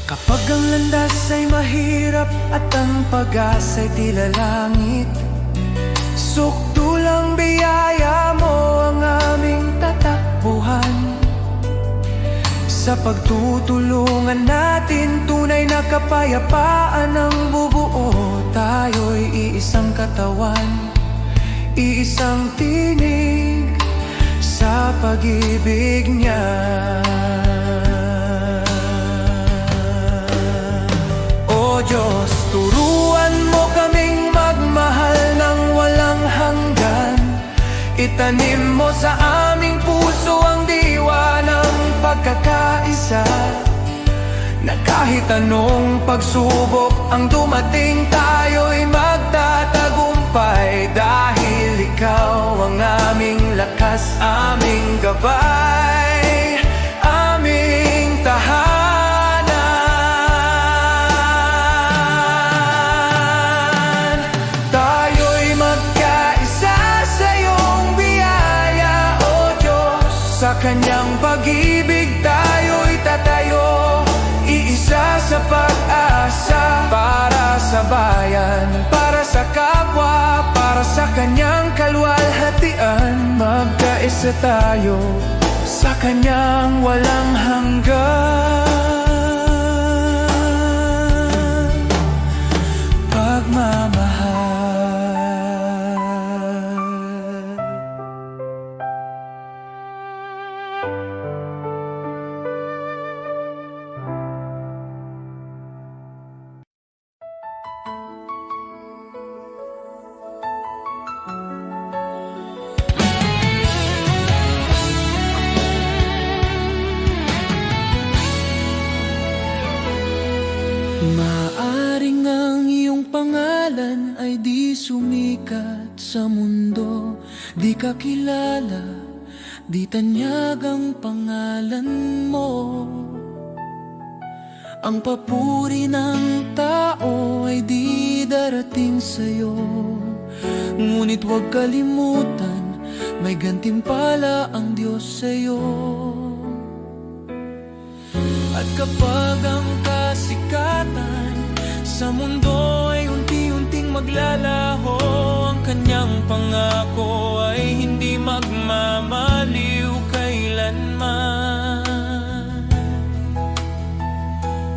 [SPEAKER 3] Kapag ang landas ay mahirap at ang pag-asa'y tila langit, sukdulang biyaya mo ang aming tatakbuhan. Sa pagtutulungan natin, tunay na kapayapaan ang bubuo. Tayo'y iisang katawan, iisang tinig sa pag-ibig niya. O Diyos, turuan mo kaming magmahal ng walang hanggan. Itanim mo sa aming puso ang diwa ng pagkakaisa, na kahit anong pagsubok ang dumating, tayo'y magtatagumpay. Dahil ikaw ang aming lakas, aming gabay, aming tahanan. Tayo'y magkaisa sa iyong biyaya, O Diyos. Sa kanyang pag-ibig tayo'y tatayo, iisa sa pag-asa. Para sa bayan, para sa kapwa, para sa kanyang kaluwalhatian, magkaisa tayo sa kanyang walang hanggan pagmamahal. Maaring ang iyong pangalan ay di sumikat sa mundo, di ka kilala, di tanyag ang pangalan mo. Ang papuri ng tao ay di darating sa'yo, ngunit huwag kalimutan, may gantimpala ang Diyos sa'yo. At kapag ang kasikatan sa mundo ay unti-unting maglalaho, ang kanyang pangako ay hindi magmamaliw kailanman.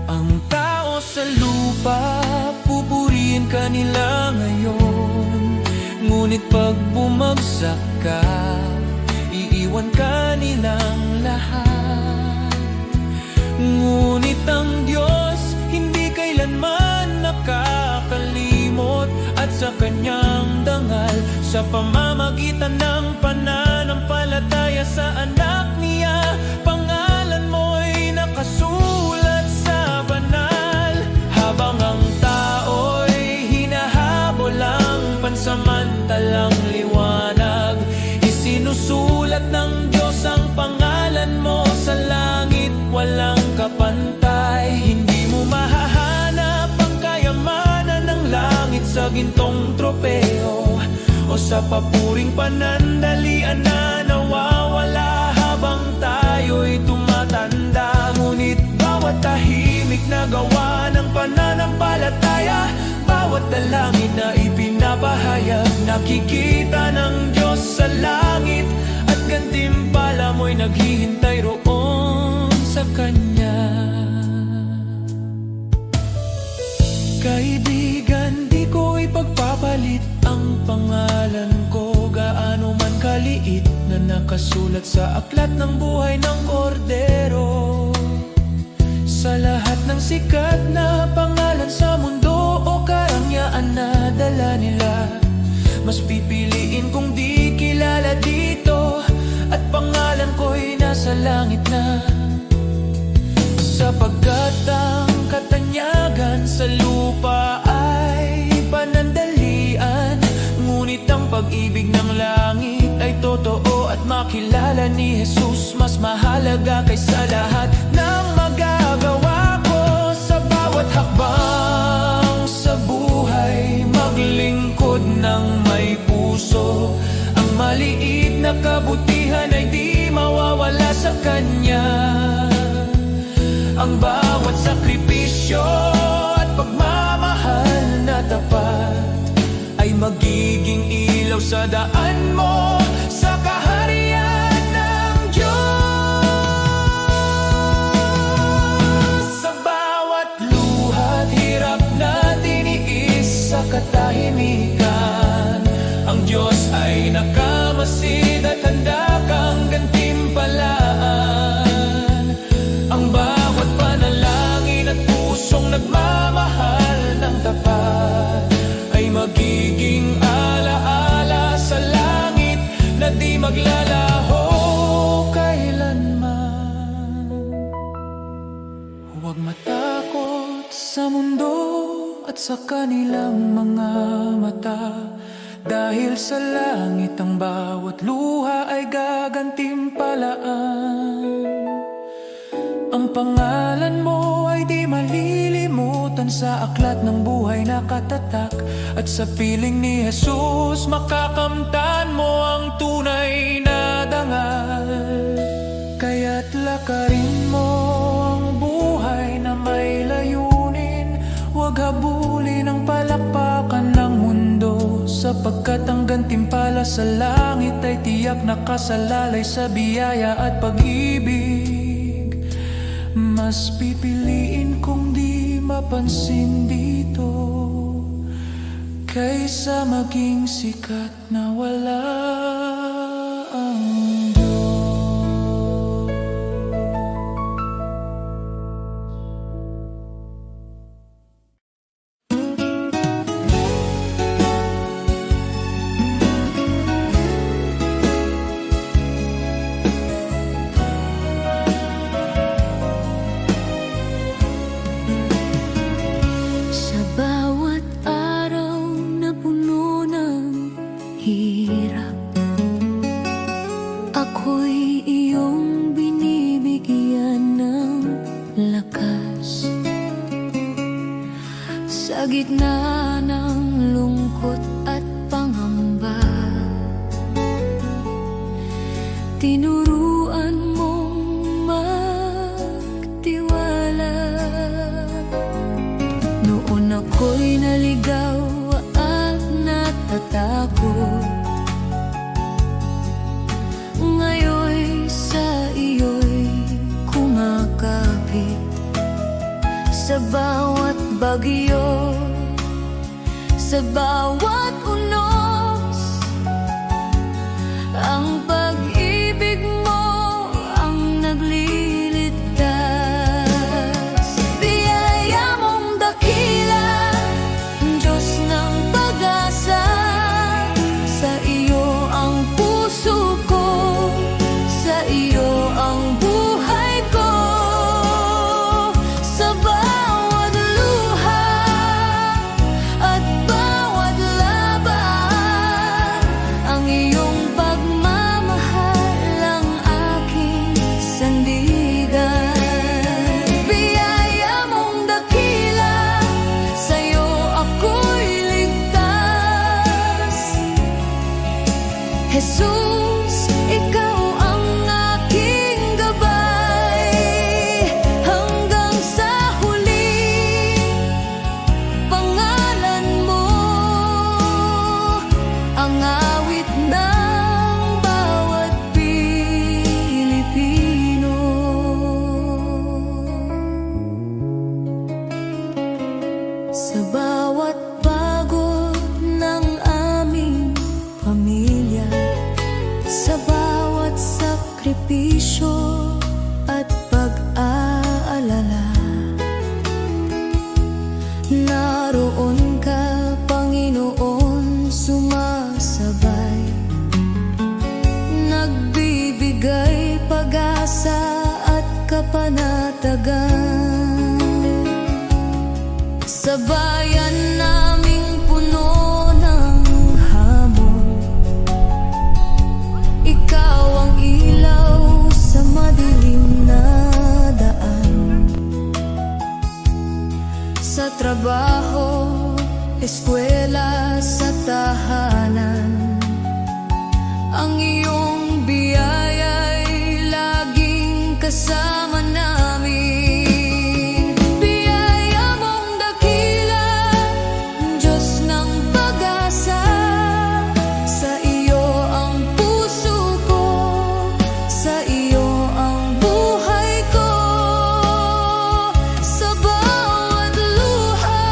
[SPEAKER 3] Ang tao sa lupa, pupurihin ka nila ngayon, ngunit pag bumagsak ka, iiwan ka nilang lahat. Ngunit ang Diyos hindi kailanman nakakalimot, at sa kanyang dangal, sa pamamagitan ng pananampalataya sa anak niya, pangalan mo'y nakasulat
[SPEAKER 5] sa papuring panandalian na nawawala habang tayo'y tumatanda. Ngunit bawat tahimik na gawa ng pananampalataya, bawat dalangin na ipinapahayag, nakikita ng Diyos sa langit, at gantimpala mo'y naghihintay roon sa Kanya. Kaibigan, di ko ipagpapalit ang pangalan ko, gaano man kaliit, na nakasulat sa aklat ng buhay ng Kordero. Sa lahat ng sikat na pangalan sa mundo o karangyaan na dala nila, mas pipiliin kong di kilala dito, at pangalan ko'y nasa langit na. Sapagkat ang katanyagan sa lupa ay panandalian, ngunit ang pag-ibig ng langit ay totoo, at makilala ni Jesus mas mahalaga kaysa lahat ng magagawa ko. Sa bawat hakbang sa buhay, maglingkod ng may puso, ang maliit na kabutihan ay di mawawala sa Kanya. Ang bawat sakripisyo at pagmamahal na tapat ay magiging ilaw sa daan mo sa kaharian ng Diyos. Sa bawat luha't hirap na tiniis sa katahimikan, ang Diyos ay nakamasid at handa kang gantimpalaan. Ang bawat panalangin at pusong nagmamahal ng tapat ay magiging alaala sa langit na di maglalaho kailanman. Huwag matakot sa mundo at sa kanilang mga mata, dahil sa langit ang bawat luha ay gagantimpalaan. Ang pangalan mo ay di malilimutan sa aklat ng buhay na katatak, at sa piling ni Jesus makakamtan mo ang tunay na dangal. Kaya't lakarin mo ang buhay na may layunin, huwag habulin ang palakpakan ng mundo, sapagkat ang gantimpala sa langit ay tiyak nakasalalay sa biyaya at pag-ibig. Mas pipiliin kong di mapansin dito, kaysa maging sikat na wala ang Diyos.
[SPEAKER 1] Sa gitna ng lungkot at pangamba, tinuruan mong magtiwala. Noon ako'y naligaw at natatakot, ngayon sa iyo'y kumakapit. Sa bawat bagyo, sa bawat unos, ang pag-ibig mo ang nagliligtas. Biyaya mong dakila, Diyos ng pag-asa, sa iyo ang puso ko, sa iyo ang buhay ko. Sa bawat luha at bawat laban, ang iyong pagmamahal Sa bayan naming puno ng hamon, ikaw ang ilaw sa madilim na daan. Sa trabaho, eskwela, sa tahanan, ang iyong biyaya'y laging kasama namin. Biyaya mong dakila, Diyos ng pag-asa. Sa iyo ang puso ko, sa iyo ang buhay ko. Sa bawat luha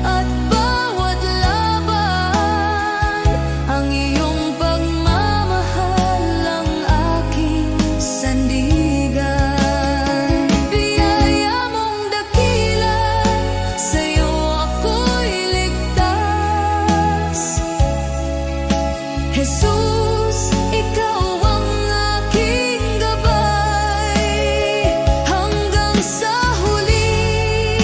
[SPEAKER 1] at bawat laban, ang iyong pagmamahal ang aking sandigan. Biyaya mong dakila, sa iyo ako'y ligtas. Jesus, ikaw ang aking gabay. Hanggang sa huli,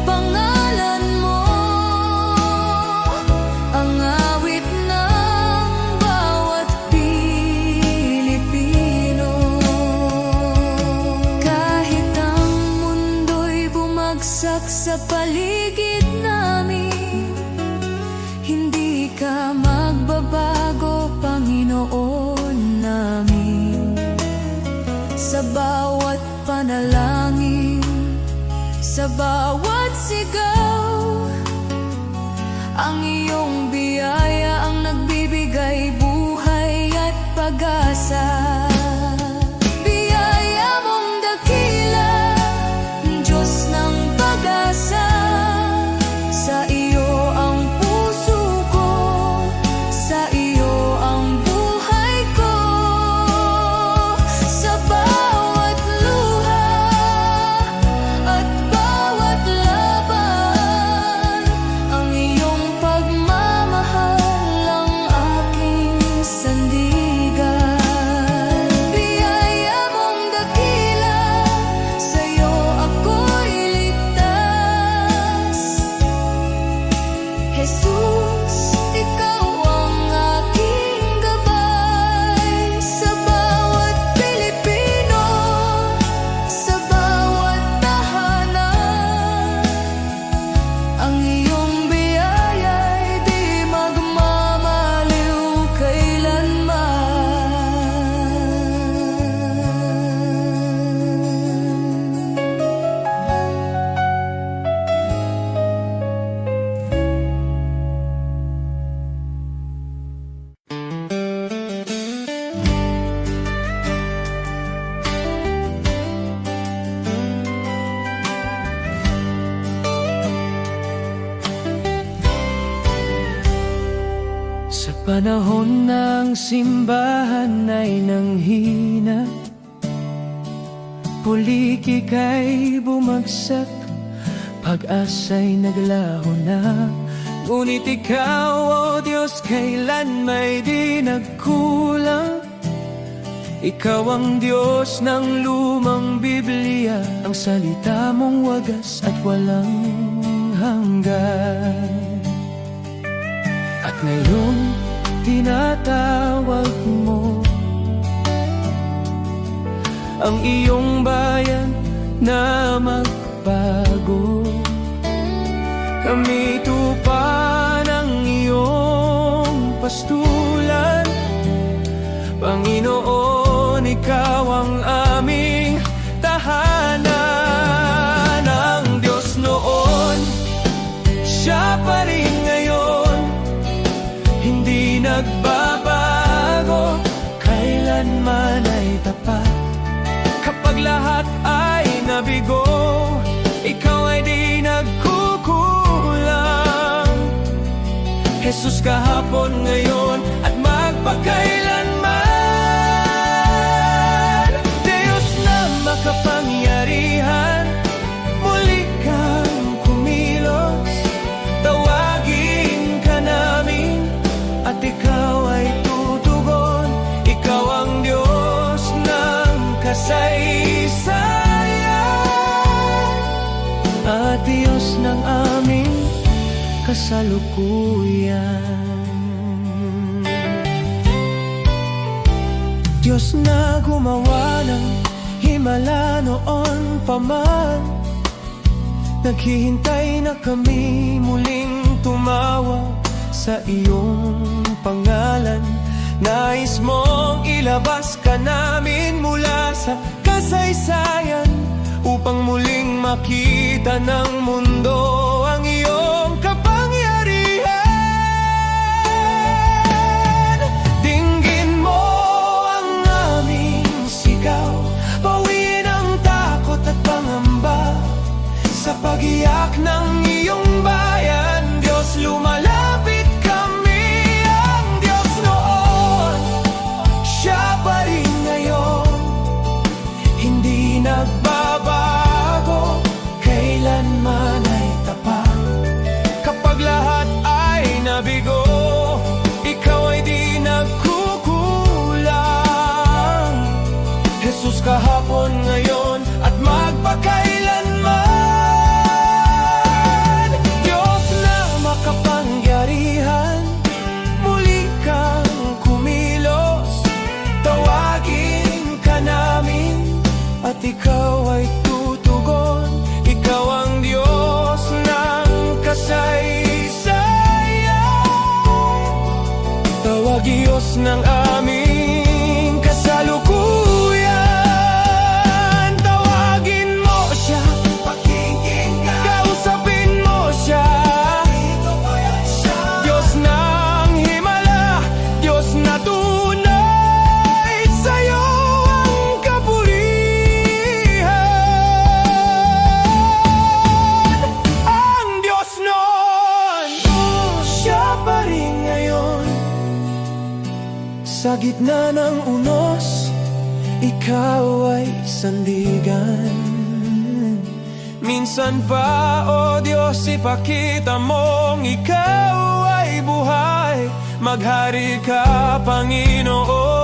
[SPEAKER 1] pangalan mo ang awit ng bawat Pilipino. Kahit ang mundo'y bumagsak sa paligid namin, hindi ka magbabago, Panginoon namin. Sa bawat panalangin, sa bawat sigaw, ang iyong biyaya ang nagbibigay buhay at pag-asa. Biyaya mong dakila, Diyos ng pag-asa. Sa iyo ang puso ko, sa iyo ang buhay ko. Sa bawat luha at bawat laban, ang iyong pagmamahal ang aking sandigan. Biyaya mong dakila, sa iyo ako'y ligtas. Jesus, ikaw ang aking gabay. Sa bawat Pilipino, sa bawat tahanan, ang iyong biyaya'y di magmamaliw kailanman.
[SPEAKER 5] Sa panahon ng simbahan ay nanghina, pulikik ay bumagsak, pag-asa'y naglaho na. Ngunit ikaw, O Diyos, kailan may di nagkulang. Ikaw ang Diyos ng lumang Biblia, ang salita mong wagas at walang hanggan. At ngayon, tinatawag mo ang iyong bayan na magbago. Kami tupa ng iyong pastulan, Panginoon, ikaw ang aming tahanan. Ang Diyos noon, Siya pa rin ngayon, hindi nagbabago, kailanman ay tapat. Kapag lahat ay nabigo, ikaw ay di nagkukulang. Jesus, kahapon, ngayon at magpakailanman. Diyos na makapangyarihan, muli kang kumilos. Tawagin ka namin at ikaw ay tutugon. Ikaw ang Diyos ng kasaysayan at kasalukuyan. Diyos na gumawa ng himala noon pa man, naghihintay na kami muling tumawag sa iyong pangalan. Nais mong ilabas ka namin mula sa kasaysayan, upang muling makita ng mundo ang iyong kapangyarihan. Dinggin mo ang aming sigaw, bawiin ang takot at pangamba. Sa pag-iyak ng iyong bayan, Diyos, lumalapit kami. Ang Diyos noon, Siya pa rin ngayon, hindi nagbabago, kailanman ay tapat. Kapag lahat ay nabigo, Ikaw ay di nagkukulang. Jesus, kahapon, ngayon at magpakailanman. Diyos na makapangyarihan, muli kang kumilos. Tawagin ka namin at Ikaw ay tutugon. Ikaw ang Diyos ng kasaysayan. Tawag Diyos ng aming kasalukuyan. Tawagin mo Siya, pakikinggan. Kausapin mo Siya, Diyos ng himala, Diyos na tunay, sa'yo ang kapurihan. Ang Diyos noon, Siya pa rin ngayon. Sa gitna ng unos, Ikaw ay sandigan. Minsan pa, O Diyos, ipakita mong Ikaw ay buhay. Maghari ka, Panginoon.